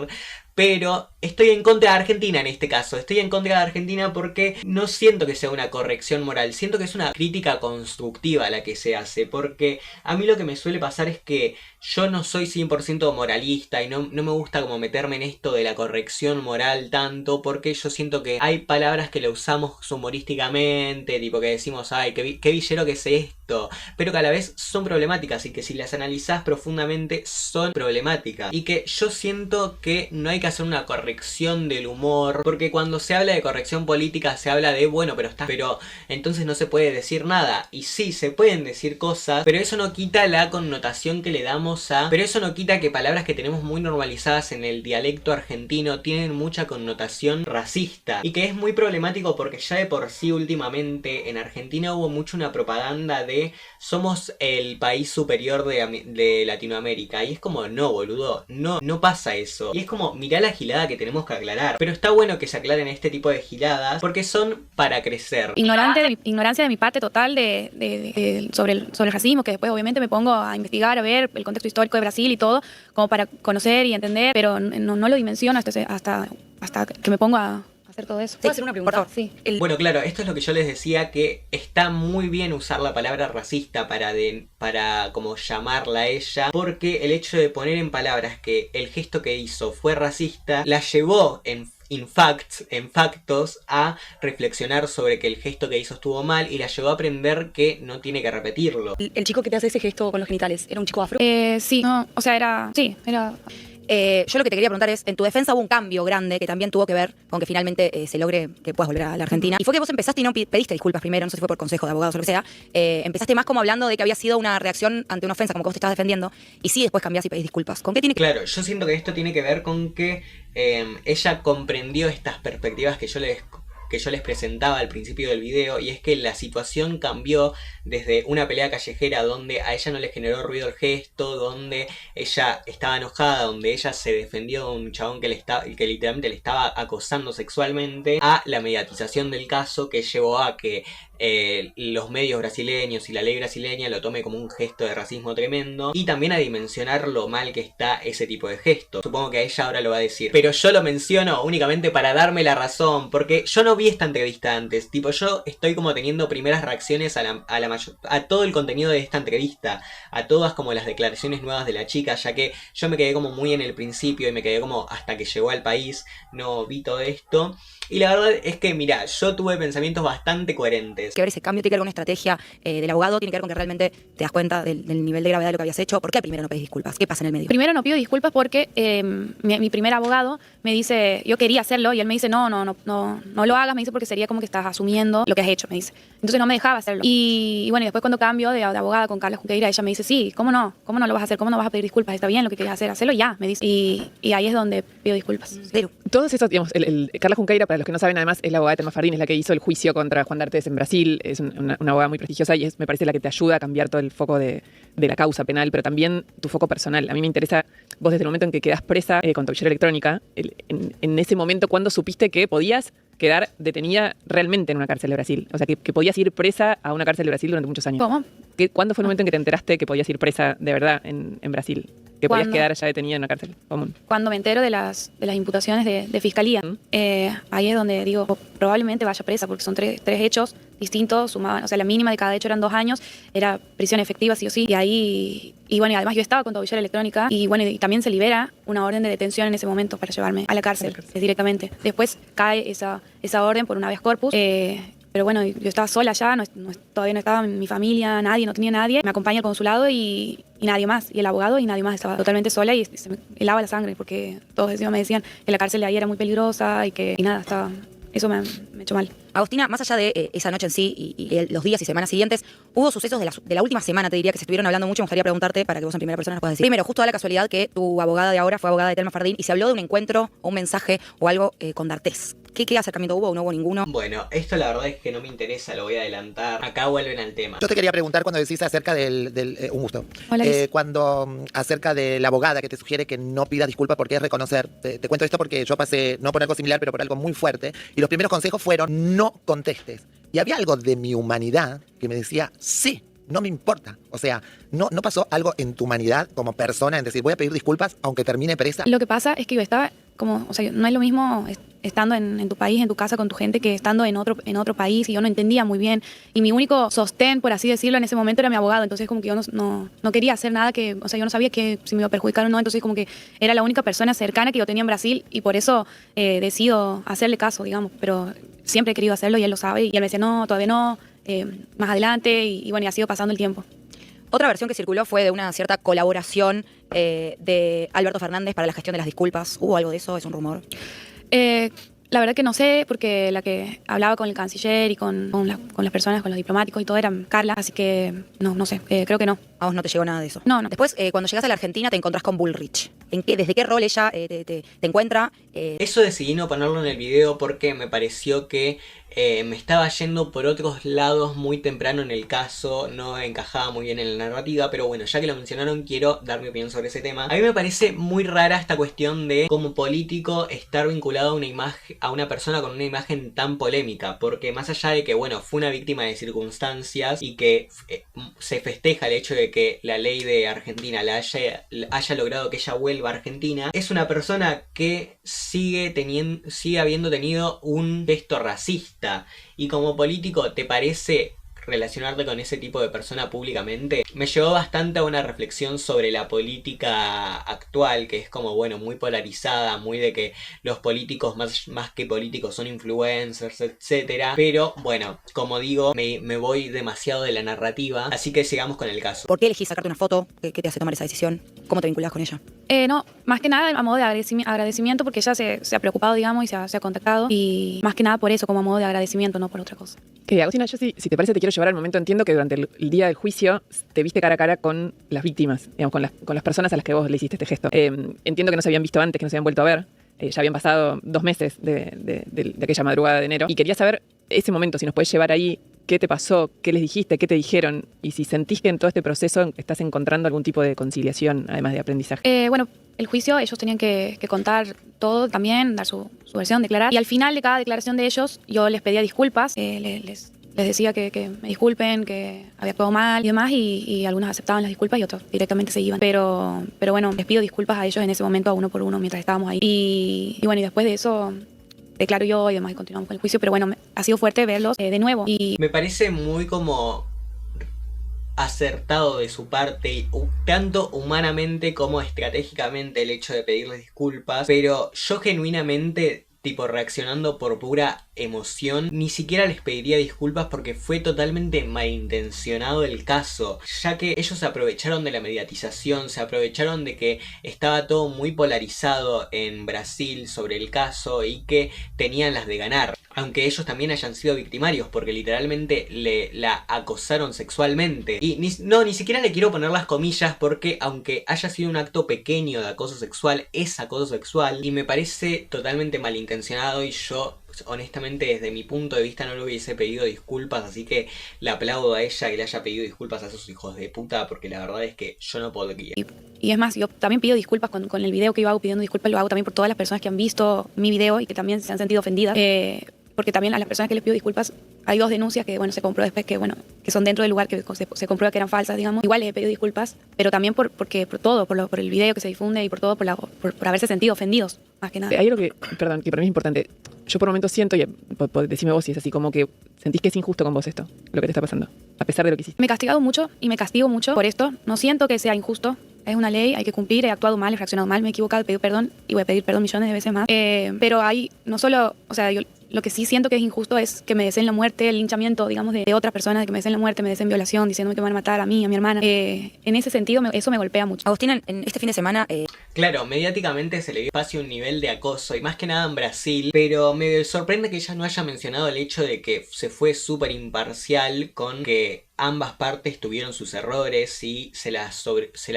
pero estoy en contra de Argentina en este caso. Estoy en contra de Argentina porque no siento que sea una corrección moral. Siento que es una crítica constructiva la que se hace. Porque a mí lo que me suele pasar es que yo no soy 100% moralista y no me gusta como meterme en esto de la corrección moral tanto, porque yo siento que hay palabras que le usamos humorísticamente, tipo que decimos, ay, qué villero que es esto, pero que a la vez son problemáticas y que si las analizás profundamente son problemáticas. Y que yo siento que no hay que hacer una corrección del humor, porque cuando se habla de corrección política se habla de, bueno, pero entonces no se puede decir nada. Y sí, se pueden decir cosas, pero eso no quita la connotación que le damos pero eso no quita que palabras que tenemos muy normalizadas en el dialecto argentino tienen mucha connotación racista. Y que es muy problemático porque ya de por sí últimamente en Argentina hubo mucho una propaganda de somos el país superior de Latinoamérica. Y es como, no, boludo, no pasa eso. Y es como, mirá la gilada que tenemos que aclarar. Pero está bueno que se aclaren este tipo de giladas porque son para crecer. Ignorancia de mi parte total sobre el racismo, que después obviamente me pongo a investigar, a ver el contexto histórico de Brasil y todo, como para conocer y entender, pero no lo dimensiono hasta que me pongo a hacer todo eso. ¿Puedo hacer una pregunta? Por favor. Sí. Bueno, claro, esto es lo que yo les decía, que está muy bien usar la palabra racista para como llamarla a ella, porque el hecho de poner en palabras que el gesto que hizo fue racista, la llevó en factos a reflexionar sobre que el gesto que hizo estuvo mal y la llevó a aprender que no tiene que repetirlo. ¿El chico que te hace ese gesto con los genitales era un chico afro? Sí, no, o sea, era... Yo lo que te quería preguntar es, en tu defensa hubo un cambio grande que también tuvo que ver con que finalmente se logre que puedas volver a la Argentina. Y fue que vos empezaste y no pediste disculpas primero, no sé si fue por consejo de abogados o lo que sea. Empezaste más como hablando de que había sido una reacción ante una ofensa, como que vos te estabas defendiendo, y sí después cambiás y pedís disculpas. ¿Con qué tiene que ver? Claro, yo siento que esto tiene que ver con que ella comprendió estas perspectivas que yo les presentaba al principio del video, y es que la situación cambió desde una pelea callejera donde a ella no le generó ruido el gesto, donde ella estaba enojada, donde ella se defendió de un chabón que literalmente le estaba acosando sexualmente, a la mediatización del caso que llevó a que los medios brasileños y la ley brasileña lo tome como un gesto de racismo tremendo, y también a dimensionar lo mal que está ese tipo de gesto. Supongo que a ella ahora lo va a decir, pero yo lo menciono únicamente para darme la razón, porque yo no vi esta entrevista antes, tipo yo estoy como teniendo primeras reacciones a todo el contenido de esta entrevista, a todas como las declaraciones nuevas de la chica, ya que yo me quedé como muy en el principio y me quedé como hasta que llegó al país, no vi todo esto. Y la verdad es que, mira, yo tuve pensamientos bastante coherentes. Que ver ese cambio tiene que ver con una estrategia del abogado, tiene que ver con que realmente te das cuenta del nivel de gravedad de lo que habías hecho. ¿Por qué primero no pedís disculpas? ¿Qué pasa en el medio? Primero no pido disculpas porque mi primer abogado me dice, yo quería hacerlo, y él me dice, no lo hagas, me dice, porque sería como que estás asumiendo lo que has hecho, me dice. Entonces no me dejaba hacerlo. Y bueno, y después cuando cambio de abogada con Carla Junqueira, ella me dice, sí, ¿cómo no lo vas a hacer? ¿Cómo no vas a pedir disculpas? Está bien lo que querías hacer, hacelo ya, me dice. Y ahí es donde pido disculpas. Pero todos esos, digamos, Carla Junqueira, para los que no saben, además, es la abogada de Telma Fardín, es la que hizo el juicio contra Juan D'Artes en Brasil, es una abogada muy prestigiosa y me parece la que te ayuda a cambiar todo el foco de la causa penal, pero también tu foco personal. A mí me interesa, vos desde el momento en que quedás presa con tu billetera electrónica, en ese momento, ¿cuándo supiste que podías quedar detenida realmente en una cárcel de Brasil? O sea, que podías ir presa a una cárcel de Brasil durante muchos años. ¿Cómo? ¿Cuándo fue el momento en que te enteraste que podías ir presa de verdad en Brasil? Que podías quedar ya detenida en una cárcel común. Cuando me entero de las imputaciones de fiscalía, ahí es donde digo, probablemente vaya presa, porque son tres hechos distintos, sumaban, o sea, la mínima de cada hecho eran 2 años, era prisión efectiva sí o sí, y bueno, y además yo estaba con tu billetera electrónica, y bueno, y también se libera una orden de detención en ese momento para llevarme a la cárcel, directamente. Después cae esa orden por un habeas corpus, pero bueno, yo estaba sola ya, todavía no estaba mi familia, no tenía nadie. Me acompaña al consulado y nadie más, y el abogado y nadie más. Estaba totalmente sola y se me helaba la sangre porque todos me decían que la cárcel de ahí era muy peligrosa y nada, eso me echó mal. Agostina, más allá de esa noche en sí y los días y semanas siguientes, hubo sucesos de la última semana, te diría, que se estuvieron hablando mucho. Me gustaría preguntarte, para que vos en primera persona nos puedas decir. Primero, justo da la casualidad que tu abogada de ahora fue abogada de Telma Fardín y se habló de un encuentro o un mensaje o algo con D'Artés. ¿Qué acercamiento hubo o no hubo ninguno? Bueno, esto la verdad es que no me interesa, lo voy a adelantar. Acá vuelven al tema. Yo te quería preguntar cuando decís acerca del un gusto. Hola, Cuando acerca de la abogada que te sugiere que no pidas disculpas porque es reconocer. Te cuento esto porque yo pasé, no por algo similar, pero por algo muy fuerte. Y los primeros consejos fueron: no contestes. Y había algo de mi humanidad que me decía: sí, no me importa. O sea, no pasó algo en tu humanidad como persona en decir, voy a pedir disculpas aunque termine presa. Lo que pasa es que yo estaba como, o sea, no es lo mismo estando en tu país, en tu casa con tu gente, que estando en otro país, y yo no entendía muy bien. Y mi único sostén, por así decirlo, en ese momento era mi abogado. Entonces como que yo no quería hacer nada que, o sea, yo no sabía que si me iba a perjudicar o no. Entonces como que era la única persona cercana que yo tenía en Brasil, y por eso decido hacerle caso, digamos. Pero siempre he querido hacerlo y él lo sabe. Y él me decía, no, todavía no, más adelante. Y bueno, y ha sido pasando el tiempo. Otra versión que circuló fue de una cierta colaboración de Alberto Fernández para la gestión de las disculpas. ¿Hubo algo de eso? ¿Es un rumor? La verdad que no sé, porque la que hablaba con el canciller y con las personas, con los diplomáticos y todo, era Carla, así que no sé, creo que no. A vos no te llegó nada de eso. No. Después, cuando llegas a la Argentina, te encontrás con Bullrich. ¿Desde qué rol ella te encuentra? Eso decidí no ponerlo en el video porque me pareció que me estaba yendo por otros lados muy temprano en el caso, no encajaba muy bien en la narrativa, pero bueno, ya que lo mencionaron, quiero dar mi opinión sobre ese tema. A mí me parece muy rara esta cuestión de, como político, estar vinculado a una imagen, a una persona con una imagen tan polémica, porque más allá de que, bueno, fue una víctima de circunstancias y que se festeja el hecho de que la ley de Argentina haya logrado que ella vuelva a Argentina, es una persona que sigue habiendo tenido un gesto racista. Y como político, ¿te parece relacionarte con ese tipo de persona públicamente? Me llevó bastante a una reflexión sobre la política actual, que es como, bueno, muy polarizada, muy de que los políticos más que políticos son influencers, etcétera. Pero bueno, como digo, me voy demasiado de la narrativa, así que sigamos con el caso. ¿Por qué elegís sacarte una foto? ¿Qué te hace tomar esa decisión? ¿Cómo te vinculás con ella? No, más que nada a modo de agradecimiento, porque ella se ha preocupado, digamos, y se ha contactado, y más que nada por eso, como a modo de agradecimiento, no por otra cosa. Que Agustina, yo si te parece te quiero llevar al momento. Entiendo que durante el día del juicio te viste cara a cara con las víctimas, digamos, con las personas a las que vos le hiciste este gesto. Entiendo que no se habían visto antes, que no se habían vuelto a ver. Ya habían pasado 2 meses de aquella madrugada de enero. Y quería saber ese momento, si nos podés llevar ahí, qué te pasó, qué les dijiste, qué te dijeron, y si sentís que en todo este proceso estás encontrando algún tipo de conciliación, además de aprendizaje. Bueno, el juicio, ellos tenían que contar todo también, dar su versión, declarar. Y al final de cada declaración de ellos, yo les pedía disculpas, les decía que me disculpen, que había actuado mal y demás, y algunos aceptaban las disculpas y otros directamente se iban. Pero bueno, les pido disculpas a ellos en ese momento, a uno por uno, mientras estábamos ahí. Y bueno, y después de eso declaro yo y demás y continuamos con el juicio. Pero bueno, ha sido fuerte verlos de nuevo. Y me parece muy como acertado de su parte, tanto humanamente como estratégicamente, el hecho de pedirles disculpas. Pero yo genuinamente, tipo, reaccionando por pura emoción, ni siquiera les pediría disculpas porque fue totalmente malintencionado el caso, ya que ellos se aprovecharon de la mediatización, se aprovecharon de que estaba todo muy polarizado en Brasil sobre el caso y que tenían las de ganar, aunque ellos también hayan sido victimarios, porque literalmente la acosaron sexualmente. Y ni siquiera le quiero poner las comillas, porque aunque haya sido un acto pequeño de acoso sexual, es acoso sexual, y me parece totalmente malintencionado, y yo honestamente desde mi punto de vista no le hubiese pedido disculpas, así que le aplaudo a ella que le haya pedido disculpas a esos hijos de puta, porque la verdad es que yo no podría. Y es más, yo también pido disculpas con el video que yo hago, pidiendo disculpas, lo hago también por todas las personas que han visto mi video y que también se han sentido ofendidas, porque también a las personas que les pido disculpas, hay 2 denuncias que, bueno, se comprobó después que son dentro del lugar, que se comprueba que eran falsas, digamos. Igual les he pedido disculpas, pero también por todo, por el video que se difunde y por todo, por haberse sentido ofendidos, más que nada. Hay algo que para mí es importante. Yo por momentos siento, y decime vos si es así, como que sentís que es injusto con vos esto, lo que te está pasando, a pesar de lo que hiciste. Me he castigado mucho y me castigo mucho por esto. No siento que sea injusto. Es una ley, hay que cumplir, he actuado mal, he reaccionado mal, me he equivocado, he pedido perdón y voy a pedir perdón millones de veces más. Pero hay, no solo, o sea, yo Lo que sí siento que es injusto es que me deseen la muerte, el linchamiento, digamos, de otras personas, que me deseen la muerte, me deseen violación, diciéndome que me van a matar a mí, a mi hermana. En ese sentido, eso me golpea mucho. Agustina, en este fin de semana... Claro, mediáticamente se le dio espacio un nivel de acoso, y más que nada en Brasil, pero me sorprende que ella no haya mencionado el hecho de que se fue súper imparcial con que ambas partes tuvieron sus errores y se la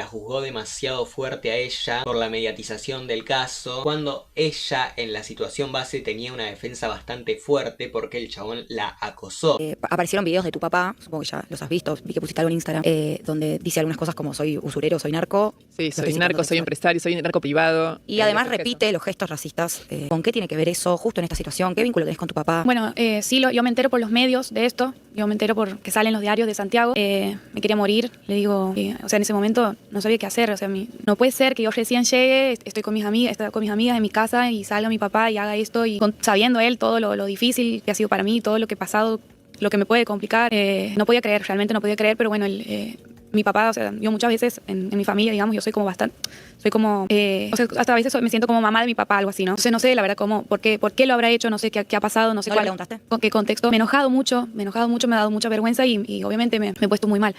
juzgó demasiado fuerte a ella por la mediatización del caso, cuando ella en la situación base tenía una defensa bastante fuerte porque el chabón la acosó. Aparecieron videos de tu papá, supongo que ya los has visto, vi que pusiste algo en Instagram, donde dice algunas cosas como soy usurero, soy narco. Sí, soy narco, soy empresario, soy narco privado. Y además repite los gestos racistas. ¿Con qué tiene que ver eso justo en esta situación? ¿Qué vínculo tenés con tu papá? Bueno, sí, yo me entero por los medios de esto, yo me entero porque salen los diarios de Santiago. Me quería morir, le digo, o sea, en ese momento no sabía qué hacer, o sea, no puede ser que yo recién llegue, estoy con mis amigas en mi casa y salga mi papá y haga esto, y sabiendo él todo lo difícil que ha sido para mí, todo lo que he pasado, lo que me puede complicar, no podía creer, realmente no podía creer, pero bueno, mi papá, o sea, yo muchas veces en mi familia, digamos, yo soy como bastante, o sea, hasta a veces me siento como mamá de mi papá, algo así, ¿no? Entonces no sé, la verdad, por qué lo habrá hecho, no sé qué ha pasado, no sé cuál. ¿No le preguntaste? ¿Con qué contexto? Me he enojado mucho, me ha dado mucha vergüenza y obviamente me he puesto muy mal.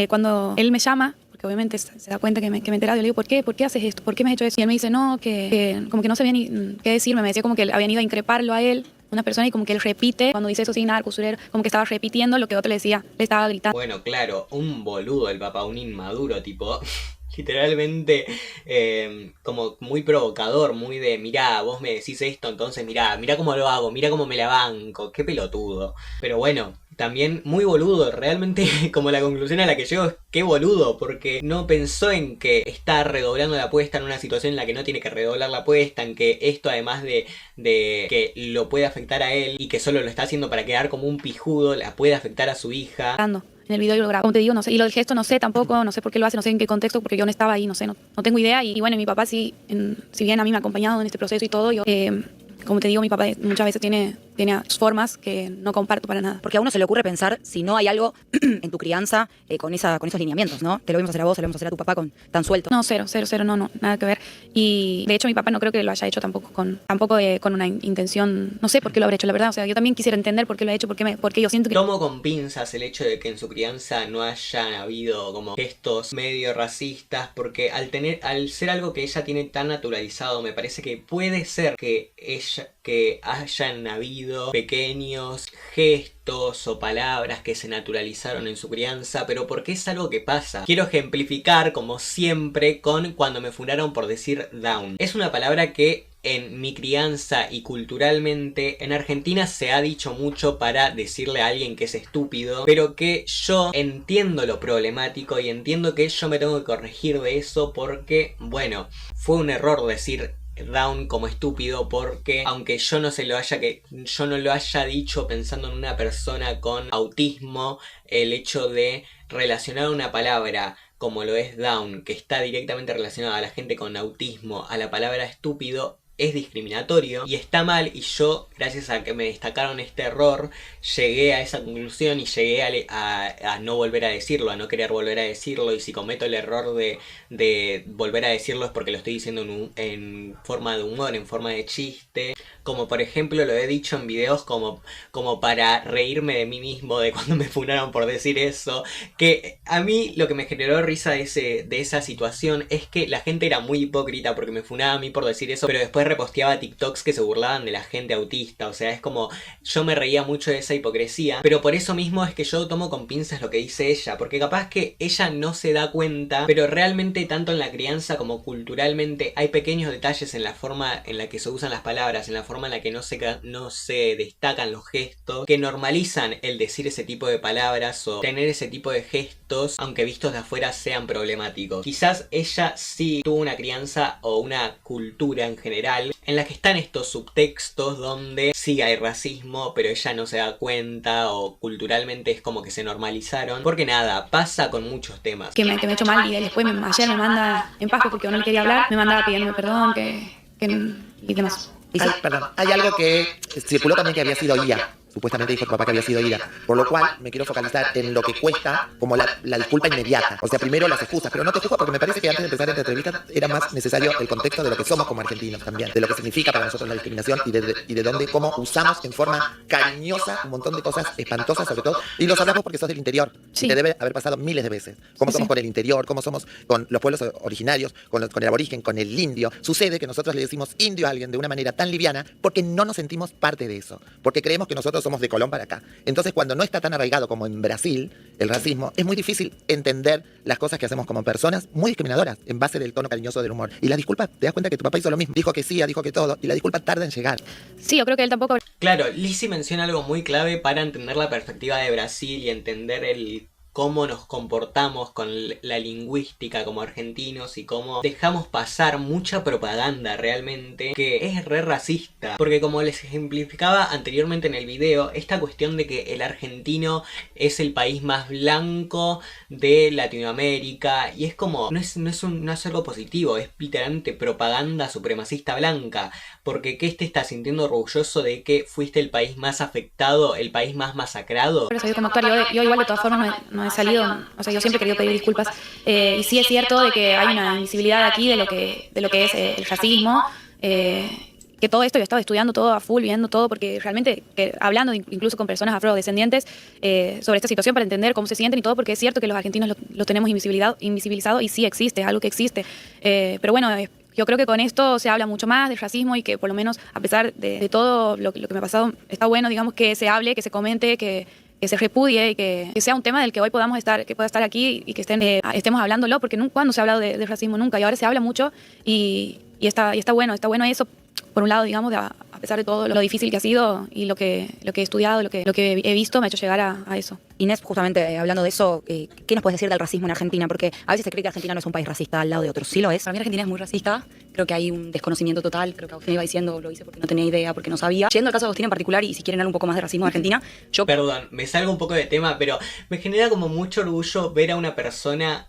Cuando él me llama, porque obviamente se da cuenta que me he enterado, yo le digo, ¿por qué haces esto? ¿Por qué me has hecho eso? Y él me dice, no, que como que no sabía ni qué decirme, me decía como que habían ido a increparlo a él, una persona, y como que él repite, cuando dice eso, sí, narco, usurero, como que estaba repitiendo lo que otro le decía, le estaba gritando. Bueno, claro, un boludo el papá, un inmaduro, tipo, literalmente como muy provocador, muy de, mirá, vos me decís esto, entonces mirá cómo lo hago, mirá cómo me la banco, qué pelotudo. Pero bueno, también muy boludo, realmente como la conclusión a la que llego es qué boludo, porque no pensó en que está redoblando la apuesta en una situación en la que no tiene que redoblar la apuesta, en que esto además de que lo puede afectar a él y que solo lo está haciendo para quedar como un pijudo, la puede afectar a su hija. En el video yo lo grabo, como te digo, no sé, y lo del gesto no sé tampoco, no sé por qué lo hace, no sé en qué contexto, porque yo no estaba ahí, no sé, no tengo idea, y bueno, mi papá sí, si bien a mí me ha acompañado en este proceso y todo, yo, como te digo, mi papá muchas veces tiene formas que no comparto para nada. Porque a uno se le ocurre pensar si no hay algo en tu crianza con esos lineamientos, ¿no? Te lo vimos hacer a vos, te lo vimos hacer a tu papá tan suelto. No, cero, no, nada que ver. Y de hecho mi papá no creo que lo haya hecho tampoco con una intención, no sé por qué lo habrá hecho, la verdad. O sea, yo también quisiera entender por qué lo ha hecho, porque yo siento que... Tomo con pinzas el hecho de que en su crianza no hayan habido como gestos medio racistas, porque al ser algo que ella tiene tan naturalizado, me parece que puede ser que hayan habido pequeños gestos o palabras que se naturalizaron en su crianza, pero porque es algo que pasa. Quiero ejemplificar, como siempre, con cuando me funaron por decir down. Es una palabra que en mi crianza y culturalmente en Argentina se ha dicho mucho para decirle a alguien que es estúpido, pero que yo entiendo lo problemático y entiendo que yo me tengo que corregir de eso porque, bueno, fue un error decir down como estúpido, porque aunque yo no lo haya dicho pensando en una persona con autismo, el hecho de relacionar una palabra como lo es down, que está directamente relacionada a la gente con autismo, a la palabra estúpido, es discriminatorio y está mal, y yo, gracias a que me destacaron este error, llegué a esa conclusión y llegué a no volver a decirlo, a no querer volver a decirlo, y si cometo el error de volver a decirlo es porque lo estoy diciendo en forma de humor, en forma de chiste, como por ejemplo lo he dicho en videos como para reírme de mí mismo de cuando me funaron por decir eso, que a mí lo que me generó risa de esa situación es que la gente era muy hipócrita porque me funaba a mí por decir eso, pero después reposteaba TikToks que se burlaban de la gente autista. O sea, es como, yo me reía mucho de esa hipocresía, pero por eso mismo es que yo tomo con pinzas lo que dice ella, porque capaz que ella no se da cuenta, pero realmente tanto en la crianza como culturalmente hay pequeños detalles en la forma en la que se usan las palabras, en la forma en la que no se destacan los gestos, que normalizan el decir ese tipo de palabras o tener ese tipo de gestos, aunque vistos de afuera sean problemáticos. Quizás ella sí tuvo una crianza o una cultura en general en la que están estos subtextos donde sí hay racismo, pero ella no se da cuenta, o culturalmente es como que se normalizaron, porque nada, pasa con muchos temas. Que me he hecho mal, y después ayer me manda en Paco porque no le quería hablar, me mandaba pidiéndome perdón, y demás. Perdón, hay algo que circuló también que había sido IA. Supuestamente dijo tu papá que había sido ira. Por lo cual me quiero focalizar en lo que cuesta como la disculpa inmediata. O sea, primero las excusas, pero no te juzgo porque me parece que antes de empezar esta entrevista era más necesario el contexto de lo que somos como argentinos también, de lo que significa para nosotros la discriminación y de dónde, cómo usamos en forma cariñosa un montón de cosas espantosas sobre todo. Y lo sabrás vos porque sos del interior. Sí. Y te debe haber pasado miles de veces. Cómo somos con el interior, cómo somos con los pueblos originarios, con el aborigen, con el indio. Sucede que nosotros le decimos indio a alguien de una manera tan liviana porque no nos sentimos parte de eso. Porque creemos que nosotros somos de Colón para acá. Entonces, cuando no está tan arraigado como en Brasil, el racismo, es muy difícil entender las cosas que hacemos como personas muy discriminadoras en base del tono cariñoso del humor. Y la disculpa, te das cuenta que tu papá hizo lo mismo. Dijo que sí, dijo que todo. Y la disculpa tarda en llegar. Sí, yo creo que él tampoco... Claro, Lizzy menciona algo muy clave para entender la perspectiva de Brasil y entender cómo nos comportamos con la lingüística como argentinos y cómo dejamos pasar mucha propaganda realmente que es re racista. Porque como les ejemplificaba anteriormente en el video, esta cuestión de que el argentino es el país más blanco de Latinoamérica y es como, no es algo positivo, es literalmente propaganda supremacista blanca. Porque ¿qué te estás sintiendo orgulloso de que fuiste el país más afectado, el país más masacrado? Pero como actuar, yo igual de todas formas no he salido, o sea, yo siempre he querido pedir disculpas y sí es cierto de que hay una invisibilidad aquí de lo que es el racismo, que todo esto yo estaba estudiando todo a full, viendo todo, porque realmente hablando incluso con personas afrodescendientes sobre esta situación para entender cómo se sienten y todo, porque es cierto que los argentinos lo tenemos invisibilizado y sí existe, es algo que existe, pero bueno, yo creo que con esto se habla mucho más del racismo y que por lo menos a pesar de todo lo que me ha pasado, está bueno, digamos, que se hable, que se comente, que se repudie y que sea un tema del que hoy podamos estar, que pueda estar aquí y que estemos hablándolo, porque nunca se ha hablado de racismo nunca y ahora se habla mucho y está bueno eso, por un lado, digamos, a pesar de todo lo difícil que ha sido y lo que he estudiado, lo que he visto, me ha hecho llegar a eso. Inés, justamente hablando de eso, ¿qué nos puedes decir del racismo en Argentina? Porque a veces se cree que Argentina no es un país racista al lado de otros. ¿Sí lo es? Para mí Argentina es muy racista. Creo que hay un desconocimiento total. Creo que Agustín iba diciendo, lo hice porque no tenía idea, porque no sabía. Yendo al caso de Agustín en particular, y si quieren hablar un poco más de racismo en Argentina, yo... Perdón, me salgo un poco de tema, pero me genera como mucho orgullo ver a una persona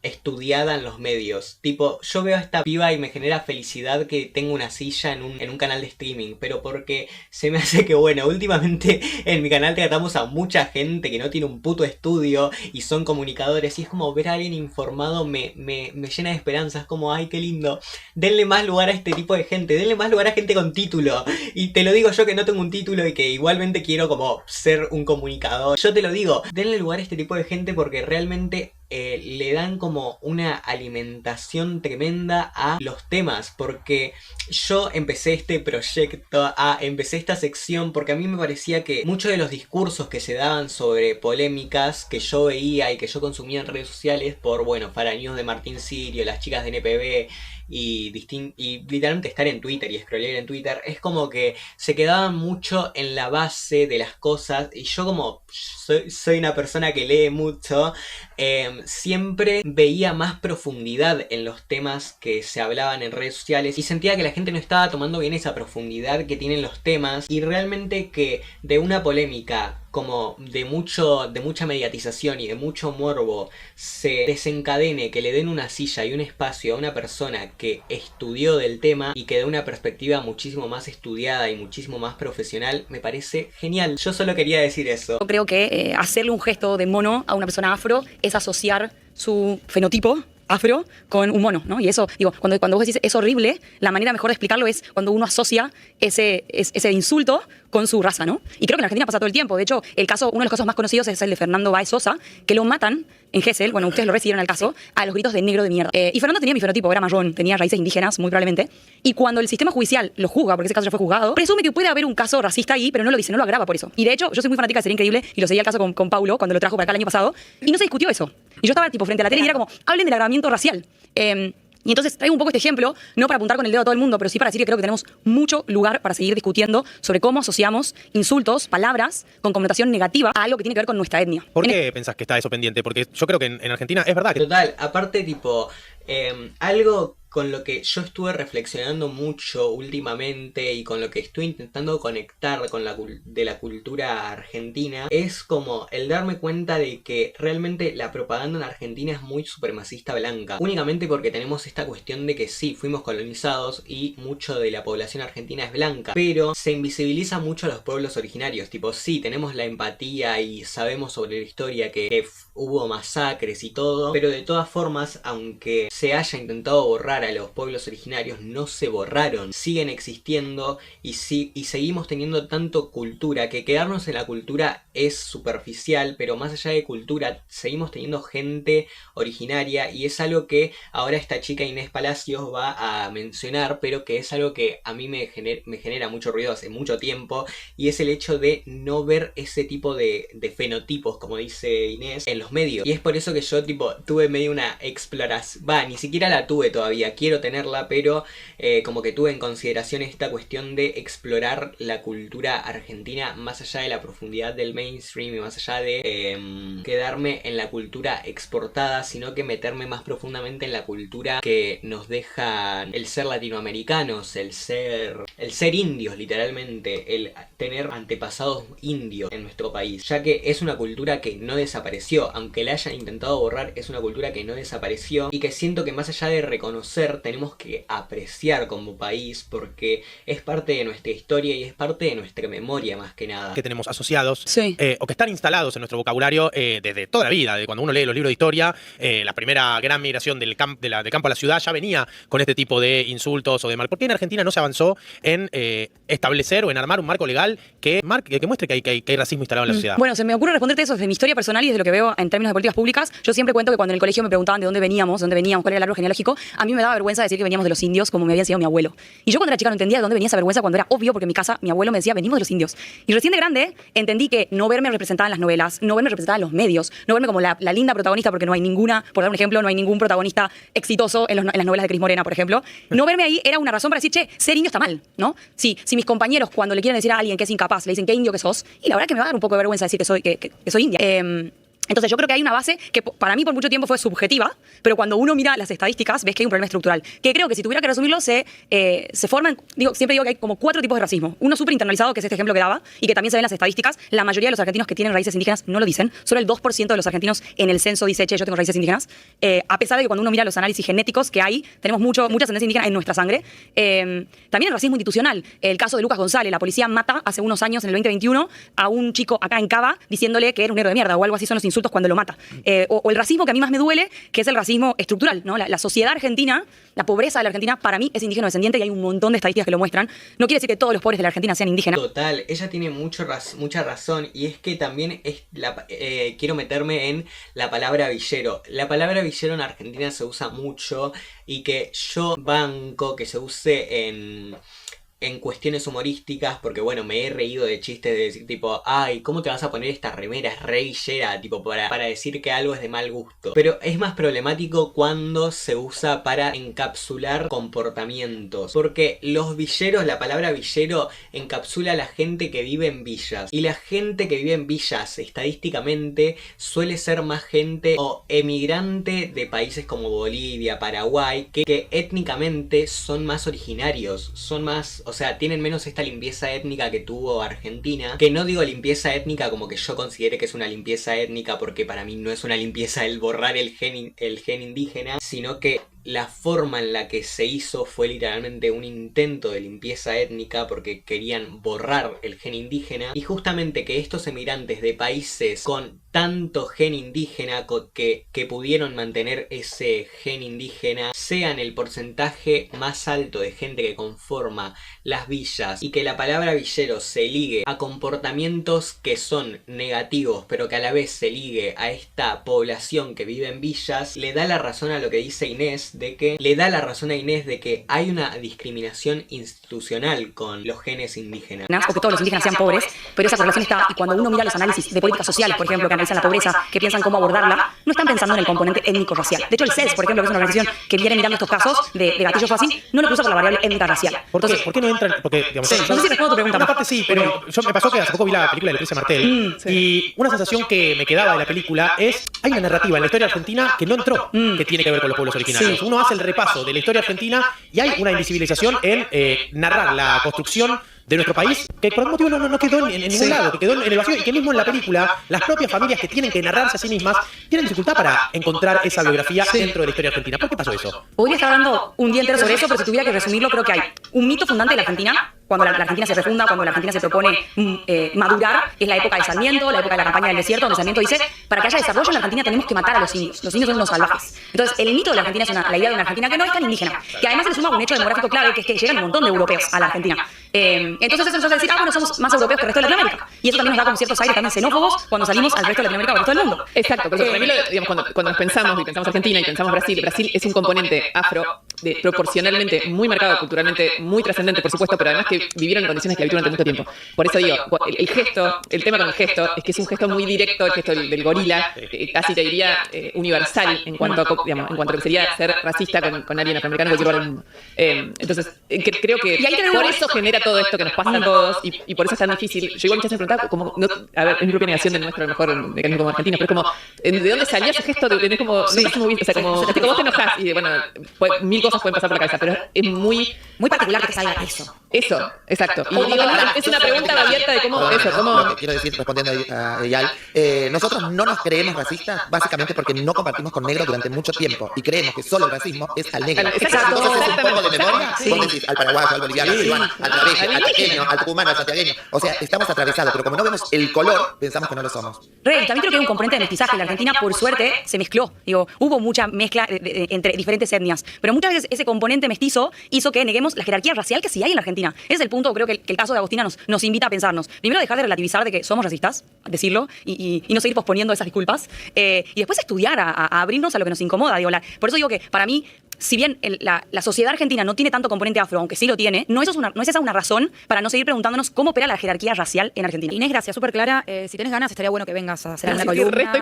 estudiada en los medios. Tipo, yo veo a esta piba y me genera felicidad que tenga una silla en un canal de streaming, pero porque se me hace que, bueno, últimamente en mi canal tratamos a mucha gente que no tiene un puto estudio y son comunicadores y es como ver a alguien informado me llena de esperanzas, como ay qué lindo, denle más lugar a este tipo de gente, denle más lugar a gente con título, y te lo digo yo que no tengo un título y que igualmente quiero como ser un comunicador, yo te lo digo, denle lugar a este tipo de gente porque realmente le dan como una alimentación tremenda a los temas, porque yo empecé este proyecto, empecé esta sección porque a mí me parecía que muchos de los discursos que se daban sobre polémicas que yo veía y que yo consumía en redes sociales por, bueno, Fara News de Martín Sirio, las chicas de NPB y literalmente estar en Twitter y scrollear en Twitter, es como que se quedaban mucho en la base de las cosas y yo como soy una persona que lee mucho, siempre veía más profundidad en los temas que se hablaban en redes sociales y sentía que la gente no estaba tomando bien esa profundidad que tienen los temas y realmente que de una polémica como de mucha mediatización y de mucho morbo se desencadene que le den una silla y un espacio a una persona que estudió del tema y que de una perspectiva muchísimo más estudiada y muchísimo más profesional, me parece genial. Yo solo quería decir eso. Yo creo que hacerle un gesto de mono a una persona afro es asociar su fenotipo afro con un mono, ¿no? Y eso, digo, cuando vos decís es horrible, la manera mejor de explicarlo es cuando uno asocia ese insulto con su raza, ¿no? Y creo que en Argentina pasa todo el tiempo. De hecho, uno de los casos más conocidos es el de Fernando Báez Sosa, que lo matan en Gesell, bueno, ustedes lo recibieron al caso, a los gritos de negro de mierda. Y Fernando tenía mi fenotipo, era marrón, tenía raíces indígenas, muy probablemente. Y cuando el sistema judicial lo juzga, porque ese caso ya fue juzgado, presume que puede haber un caso racista ahí, pero no lo dice, no lo agrava por eso. Y de hecho, yo soy muy fanática de Sería Increíble, y lo seguí el caso con Paulo, cuando lo trajo para acá el año pasado, y no se discutió eso. Y yo estaba tipo frente a la tele y era como, hablen del agravamiento racial. Y entonces traigo un poco este ejemplo, no para apuntar con el dedo a todo el mundo, pero sí para decir que creo que tenemos mucho lugar para seguir discutiendo sobre cómo asociamos insultos, palabras, con connotación negativa a algo que tiene que ver con nuestra etnia. ¿Por qué pensás que está eso pendiente? Porque yo creo que en Argentina es verdad que... Total, aparte tipo, algo con lo que yo estuve reflexionando mucho últimamente y con lo que estoy intentando conectar con la cultura argentina es como el darme cuenta de que realmente la propaganda en Argentina es muy supremacista blanca, únicamente porque tenemos esta cuestión de que sí, fuimos colonizados y mucho de la población argentina es blanca, pero se invisibiliza mucho a los pueblos originarios, tipo sí, tenemos la empatía y sabemos sobre la historia que hubo masacres y todo, pero de todas formas, aunque se haya intentado borrar a los pueblos originarios, no se borraron, siguen existiendo y seguimos teniendo tanto cultura, que quedarnos en la cultura es superficial, pero más allá de cultura, seguimos teniendo gente originaria y es algo que ahora esta chica Inés Palacios va a mencionar, pero que es algo que a mí me genera mucho ruido hace mucho tiempo, y es el hecho de no ver ese tipo de fenotipos, como dice Inés, en los medios. Y es por eso que yo tipo tuve medio una exploración, ni siquiera la tuve todavía, quiero tenerla, pero como que tuve en consideración esta cuestión de explorar la cultura argentina más allá de la profundidad del mainstream y más allá de quedarme en la cultura exportada, sino que meterme más profundamente en la cultura que nos deja el ser latinoamericanos, el ser indios literalmente, el tener antepasados indios en nuestro país, ya que es una cultura que no desapareció, aunque la hayan intentado borrar, es una cultura que no desapareció y que siento que más allá de reconocer tenemos que apreciar como país, porque es parte de nuestra historia y es parte de nuestra memoria más que nada. Que tenemos asociados o que están instalados en nuestro vocabulario desde toda la vida, de cuando uno lee los libros de historia, la primera gran migración del campo a la ciudad ya venía con este tipo de insultos o de mal. ¿Por qué en Argentina no se avanzó en establecer o en armar un marco legal que muestre que hay racismo instalado en la sociedad? Bueno, se me ocurre responderte eso desde mi historia personal y desde lo que veo en términos de políticas públicas. Yo siempre cuento que cuando en el colegio me preguntaban de dónde veníamos, cuál era el árbol genealógico, a mí me daba vergüenza decir que veníamos de los indios, como me había enseñado mi abuelo. Y yo cuando era chica no entendía de dónde venía esa vergüenza, cuando era obvio, porque en mi casa mi abuelo me decía, venimos de los indios. Y recién de grande entendí que no verme representada en las novelas, no verme representada en los medios, no verme como la linda protagonista, porque no hay ninguna, por dar un ejemplo, no hay ningún protagonista exitoso en las novelas de Cris Morena, por ejemplo. No verme ahí era una razón para decir, che, ser indio está mal, ¿no? Si mis compañeros cuando le quieren decir a alguien que es incapaz, le dicen qué indio que sos, y la verdad que me va a dar un poco de vergüenza decir que soy india. Entonces yo creo que hay una base que para mí por mucho tiempo fue subjetiva, pero cuando uno mira las estadísticas ves que hay un problema estructural, que creo que si tuviera que resumirlo se forman, siempre digo que hay como 4 tipos de racismo. Uno súper internalizado, que es este ejemplo que daba, y que también se ve en las estadísticas. La mayoría de los argentinos que tienen raíces indígenas no lo dicen, solo el 2% de los argentinos en el censo dice, che, yo tengo raíces indígenas, a pesar de que cuando uno mira los análisis genéticos que hay, tenemos mucha ascendencia indígena en nuestra sangre. También el racismo institucional, el caso de Lucas González, la policía mata hace unos años, en el 2021, a un chico acá en Cava diciéndole que era un negro de mierda o algo así, son los insultos cuando lo mata. O el racismo que a mí más me duele, que es el racismo estructural, ¿no? La sociedad argentina, la pobreza de la Argentina, para mí es indígena descendiente y hay un montón de estadísticas que lo muestran. No quiere decir que todos los pobres de la Argentina sean indígenas. Total, ella tiene mucha razón, y es que también quiero meterme en la palabra villero. La palabra villero en Argentina se usa mucho y que yo banco que se use en cuestiones humorísticas, porque bueno, me he reído de chistes de decir tipo, ay, ¿cómo te vas a poner esta remera? Es re villera, tipo, para decir que algo es de mal gusto. Pero es más problemático cuando se usa para encapsular comportamientos, porque los villeros, la palabra villero encapsula a la gente que vive en villas, y la gente que vive en villas estadísticamente suele ser más gente o emigrante de países como Bolivia, Paraguay, que étnicamente son más originarios, son más... O sea, tienen menos esta limpieza étnica que tuvo Argentina. Que no digo limpieza étnica como que yo considere que es una limpieza étnica, porque para mí no es una limpieza el borrar el gen indígena, sino que la forma en la que se hizo fue literalmente un intento de limpieza étnica, porque querían borrar el gen indígena. Y justamente que estos emigrantes de países con tanto gen indígena que pudieron mantener ese gen indígena sean el porcentaje más alto de gente que conforma las villas, y que la palabra villero se ligue a comportamientos que son negativos pero que a la vez se ligue a esta población que vive en villas, le da la razón a lo que dice Inés, de que hay una discriminación institucional con los genes indígenas. O que todos los indígenas sean pobres, pero esa correlación está, y cuando uno mira los análisis de políticas sociales, por ejemplo, que analizan la pobreza, que piensan cómo abordarla, no están pensando en el componente étnico-racial. De hecho, el CES, por ejemplo, que es una organización que viene mirando estos casos de gatillo fácil, no lo cruza por la variable étnica-racial. Entonces, ¿por qué no entran? Porque, digamos, no sé si respondo tu pregunta. Una parte sí, pero yo me pasó que hace poco vi la película de Lucrecia Martel, y una sensación que me quedaba de la película es, hay una narrativa en la historia argentina que no entró, que tiene que ver con los pueblos originarios. digamos, uno hace el repaso de la historia argentina y hay una invisibilización en narrar la construcción de nuestro país, que por algún motivo no quedó en ningún lado, que quedó en el vacío, y que mismo en la película, las propias familias que tienen que narrarse a sí mismas tienen dificultad para encontrar esa biografía dentro de la historia argentina. ¿Por qué pasó eso? Podría estar hablando un día entero sobre eso, pero si tuviera que resumirlo, creo que hay un mito fundante de la Argentina, cuando la Argentina se refunda, cuando la Argentina se propone madurar, que es la época de Sarmiento, la época de la campaña del desierto, donde Sarmiento dice, para que haya desarrollo en la Argentina tenemos que matar a los indios son unos salvajes. Entonces, el mito de la Argentina es la idea de una Argentina que no es tan indígena, que además se le suma un hecho demográfico clave, que es que llegan un montón de europeos a la Argentina. Entonces eso nos hace decir, bueno, somos más europeos que el resto de Latinoamérica. Y eso también nos da como ciertos aires también xenófobos cuando salimos al resto de Latinoamérica o al resto del mundo. Exacto, porque para mí, digamos, cuando nos pensamos Argentina y pensamos Brasil es un componente afro proporcionalmente muy marcado, culturalmente muy trascendente, por supuesto, pero además que vivieron en condiciones de esclavitud durante mucho tiempo. Por eso digo, el tema con el gesto es que es un gesto muy directo, el gesto del gorila, casi te diría universal en cuanto a que sería ser racista con alguien afroamericano en cualquier lugar del mundo. Entonces, creo que por eso genera todo esto que nos pasa a todos y por eso es tan difícil. Yo igual muchas veces me preguntaba, como, a ver, es mi propia negación del nuestro, a lo mejor mecanismo como argentino, pero es como, ¿de dónde salía ese gesto? Tenés como, no estás muy, o sea, como vos te enojás y bueno, mil cosas pueden pasar por la cabeza, pero es muy particular que te salga eso. Eso, exacto. Y digo, es una pregunta abierta de cómo Lo que quiero decir, respondiendo a Eyal, nosotros no nos creemos racistas básicamente porque no compartimos con negros durante mucho tiempo y creemos que solo el racismo es al negro. Exacto. Entonces es un poco de memoria, vos decís al paraguayo, al boliviano, al peruano, al travejo, al pequeño, al tucumano, al santiagueño. O sea, estamos atravesados, pero como no vemos el color, pensamos que no lo somos. También creo que hay un componente de mestizaje. En la Argentina, por suerte, se mezcló. Digo, hubo mucha mezcla entre diferentes etnias, pero muchas veces ese componente mestizo hizo que neguemos la jerarquía racial que sí hay en la Argentina. Ese es el punto, creo que el caso de Agostina nos invita a pensarnos. Primero, dejar de relativizar de que somos racistas, decirlo, y no seguir posponiendo esas disculpas. Y después estudiar, a abrirnos a lo que nos incomoda. Digo, por eso digo que, para mí, si bien la sociedad argentina no tiene tanto componente afro, aunque sí lo tiene, no es esa una razón para no seguir preguntándonos cómo opera la jerarquía racial en Argentina. Inés, gracias, súper clara. Si tenés ganas, estaría bueno que vengas a hacer una columna.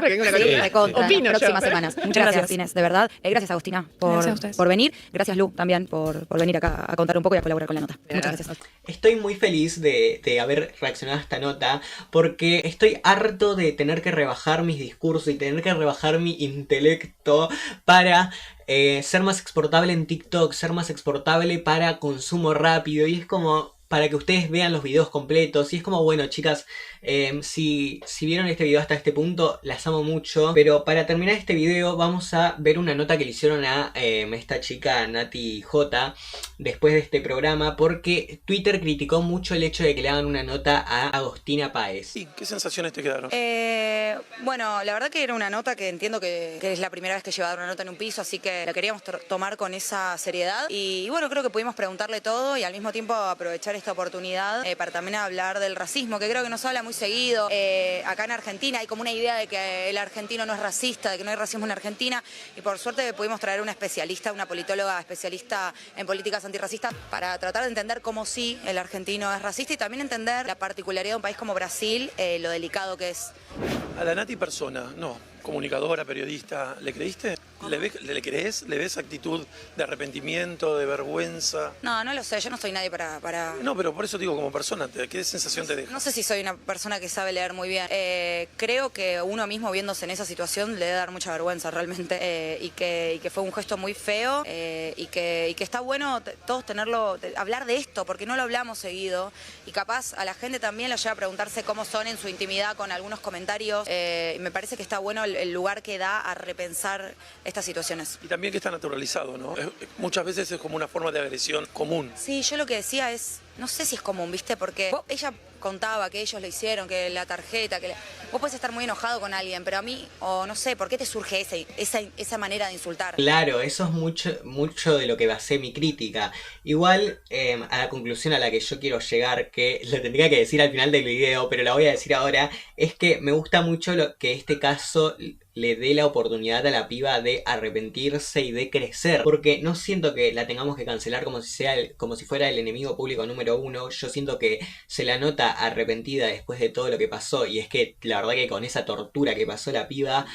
Opino las próximas semanas. Muchas gracias, Inés, de verdad. Gracias, Agostina, por venir. Gracias, Lu, también por venir acá a contar un poco y a colaborar con la nota. Muchas gracias. Estoy muy feliz de haber reaccionado a esta nota porque estoy harto de tener que rebajar mis discursos y tener que rebajar mi intelecto para ser más exportable en TikTok, ser más exportable para consumo rápido, y es como para que ustedes vean los videos completos, y es como, bueno, chicas, si vieron este video hasta este punto, las amo mucho, pero para terminar este video vamos a ver una nota que le hicieron a esta chica Nati J después de este programa, porque Twitter criticó mucho el hecho de que le hagan una nota a Agostina Páez. Sí, ¿qué sensaciones te quedaron? Bueno, la verdad que era una nota que entiendo que es la primera vez que lleva a dar una nota en un piso, así que la queríamos tomar con esa seriedad, y bueno, creo que pudimos preguntarle todo y al mismo tiempo aprovechar esta oportunidad para también hablar del racismo, que creo que nos habla muy seguido. Acá en Argentina hay como una idea de que el argentino no es racista, de que no hay racismo en Argentina, y por suerte pudimos traer una especialista, una politóloga especialista en políticas antirracistas, para tratar de entender cómo sí el argentino es racista y también entender la particularidad de un país como Brasil, lo delicado que es. A la Nati persona, no, comunicadora, periodista, ¿le creíste? ¿Le crees? ¿Le ves actitud de arrepentimiento, de vergüenza? No, no lo sé, yo no soy nadie para... No, pero por eso digo, como persona, ¿qué sensación te deja? No sé si soy una persona que sabe leer muy bien. Creo que uno mismo viéndose en esa situación le debe dar mucha vergüenza realmente, y que fue un gesto muy feo, y que está bueno todos hablar de esto, porque no lo hablamos seguido, y capaz a la gente también le lleva a preguntarse cómo son en su intimidad con algunos comentarios, y me parece que está bueno el lugar que da a repensar estas situaciones. Y también que está naturalizado, ¿no? Muchas veces es como una forma de agresión común. Sí, yo lo que decía es, no sé si es común, ¿viste? Porque ella contaba que ellos le hicieron, que la tarjeta, vos podés estar muy enojado con alguien, pero a mí, o no sé, ¿por qué te surge esa manera de insultar? Claro, eso es mucho de lo que basé mi crítica. Igual, a la conclusión a la que yo quiero llegar, que lo tendría que decir al final del video, pero la voy a decir ahora, es que me gusta mucho que este caso le dé la oportunidad a la piba de arrepentirse y de crecer, porque no siento que la tengamos que cancelar como si fuera el enemigo público número uno. Yo siento que se la nota arrepentida después de todo lo que pasó, y es que la verdad que con esa tortura que pasó la piba,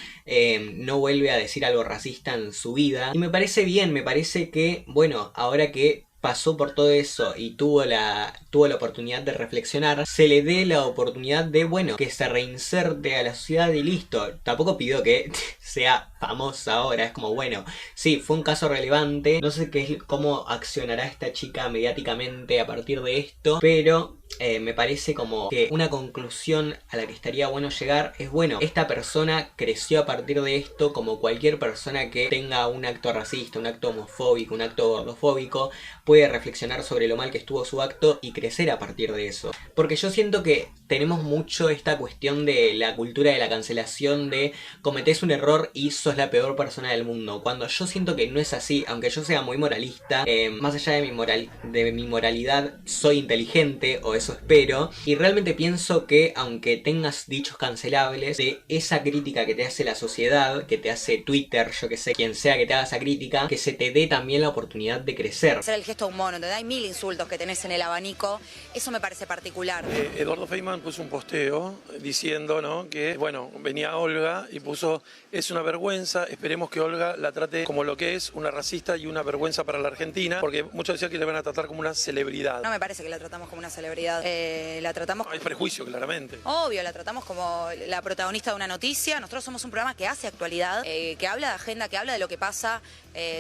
no vuelve a decir algo racista en su vida, y me parece bien, me parece que, bueno, ahora que pasó por todo eso y tuvo la oportunidad de reflexionar, se le dé la oportunidad de, bueno, que se reinserte a la sociedad y listo. Tampoco pidió que sea famosa ahora, es como, bueno, sí, fue un caso relevante, no sé cómo accionará esta chica mediáticamente a partir de esto, pero me parece como que una conclusión a la que estaría bueno llegar es, bueno, esta persona creció a partir de esto como cualquier persona que tenga un acto racista, un acto homofóbico, un acto gordofóbico, puede reflexionar sobre lo mal que estuvo su acto y crecer a partir de eso. Porque yo siento que tenemos mucho esta cuestión de la cultura de la cancelación, de cometés un error y sos la peor persona del mundo, cuando yo siento que no es así. Aunque yo sea muy moralista, más allá de mi moralidad, soy inteligente, o eso espero, y realmente pienso que aunque tengas dichos cancelables, de esa crítica que te hace la sociedad, que te hace Twitter, yo que sé, quien sea que te haga esa crítica, que se te dé también la oportunidad de crecer. Hacer el gesto de un mono, ¿entendés? Hay 1000 insultos que tenés en el abanico, eso me parece particular. Eduardo Feynman puso un posteo diciendo, ¿no?, que, bueno, venía Olga y puso, es una vergüenza, esperemos que Olga la trate como lo que es, una racista y una vergüenza para la Argentina, porque muchos decían que le van a tratar como una celebridad. No me parece que la tratamos como una celebridad, la tratamos... Hay prejuicio, claramente. Obvio, la tratamos como la protagonista de una noticia. Nosotros somos un programa que hace actualidad, que habla de agenda, que habla de lo que pasa.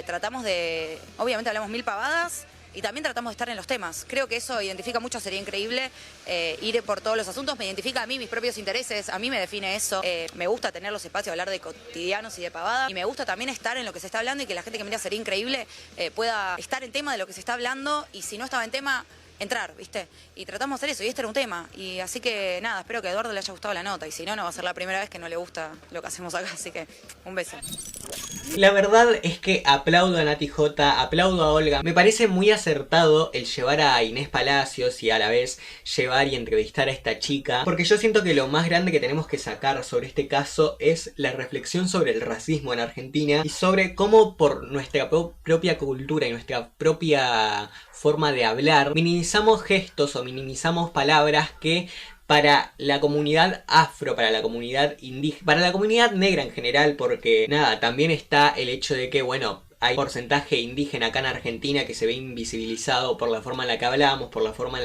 Tratamos de... Obviamente hablamos 1000 pavadas y también tratamos de estar en los temas. Creo que eso identifica mucho, sería increíble ir por todos los asuntos. Me identifica a mí, mis propios intereses, a mí me define eso. Me gusta tener los espacios, hablar de cotidianos y de pavadas. Y me gusta también estar en lo que se está hablando y que la gente que mira sería increíble pueda estar en tema de lo que se está hablando, y si no estaba en tema, entrar, ¿viste? Y tratamos de hacer eso, y este era un tema. Y así que nada, espero que a Eduardo le haya gustado la nota, y si no, no va a ser la primera vez que no le gusta lo que hacemos acá, así que un beso. La verdad es que aplaudo a Nati J, aplaudo a Olga. Me parece muy acertado el llevar a Inés Palacios y a la vez llevar y entrevistar a esta chica, porque yo siento que lo más grande que tenemos que sacar sobre este caso es la reflexión sobre el racismo en Argentina y sobre cómo por nuestra propia cultura y nuestra propia forma de hablar minimizamos gestos o minimizamos palabras que para la comunidad afro, para la comunidad indígena, para la comunidad negra en general, porque nada, también está el hecho de que, bueno, hay porcentaje indígena acá en Argentina que se ve invisibilizado por la forma en la que hablamos, por la forma en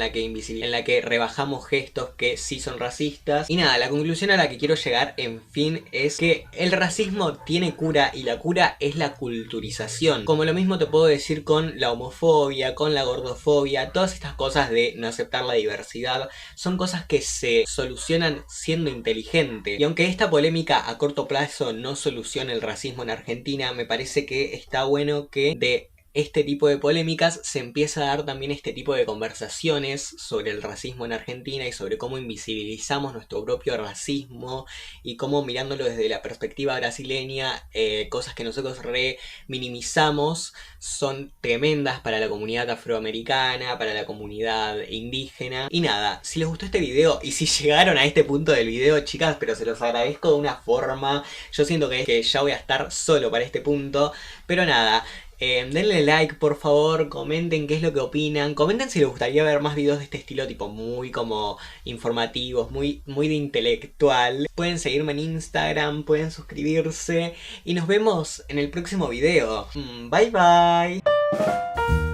la que rebajamos gestos que sí son racistas. Y nada, la conclusión a la que quiero llegar, en fin, es que el racismo tiene cura, y la cura es la culturización. Como lo mismo te puedo decir con la homofobia, con la gordofobia, todas estas cosas de no aceptar la diversidad, son cosas que se solucionan siendo inteligente. Y aunque esta polémica a corto plazo no solucione el racismo en Argentina, me parece que está bueno que de este tipo de polémicas se empieza a dar también este tipo de conversaciones sobre el racismo en Argentina y sobre cómo invisibilizamos nuestro propio racismo y cómo, mirándolo desde la perspectiva brasileña, cosas que nosotros minimizamos son tremendas para la comunidad afroamericana, para la comunidad indígena. Y nada, si les gustó este video y si llegaron a este punto del video, chicas, pero se los agradezco de una forma. Yo siento que ya voy a estar solo para este punto, pero nada. Denle like, por favor, comenten qué es lo que opinan, comenten si les gustaría ver más videos de este estilo, tipo muy como informativos, muy de intelectual. Pueden seguirme en Instagram, pueden suscribirse y nos vemos en el próximo video. Bye bye.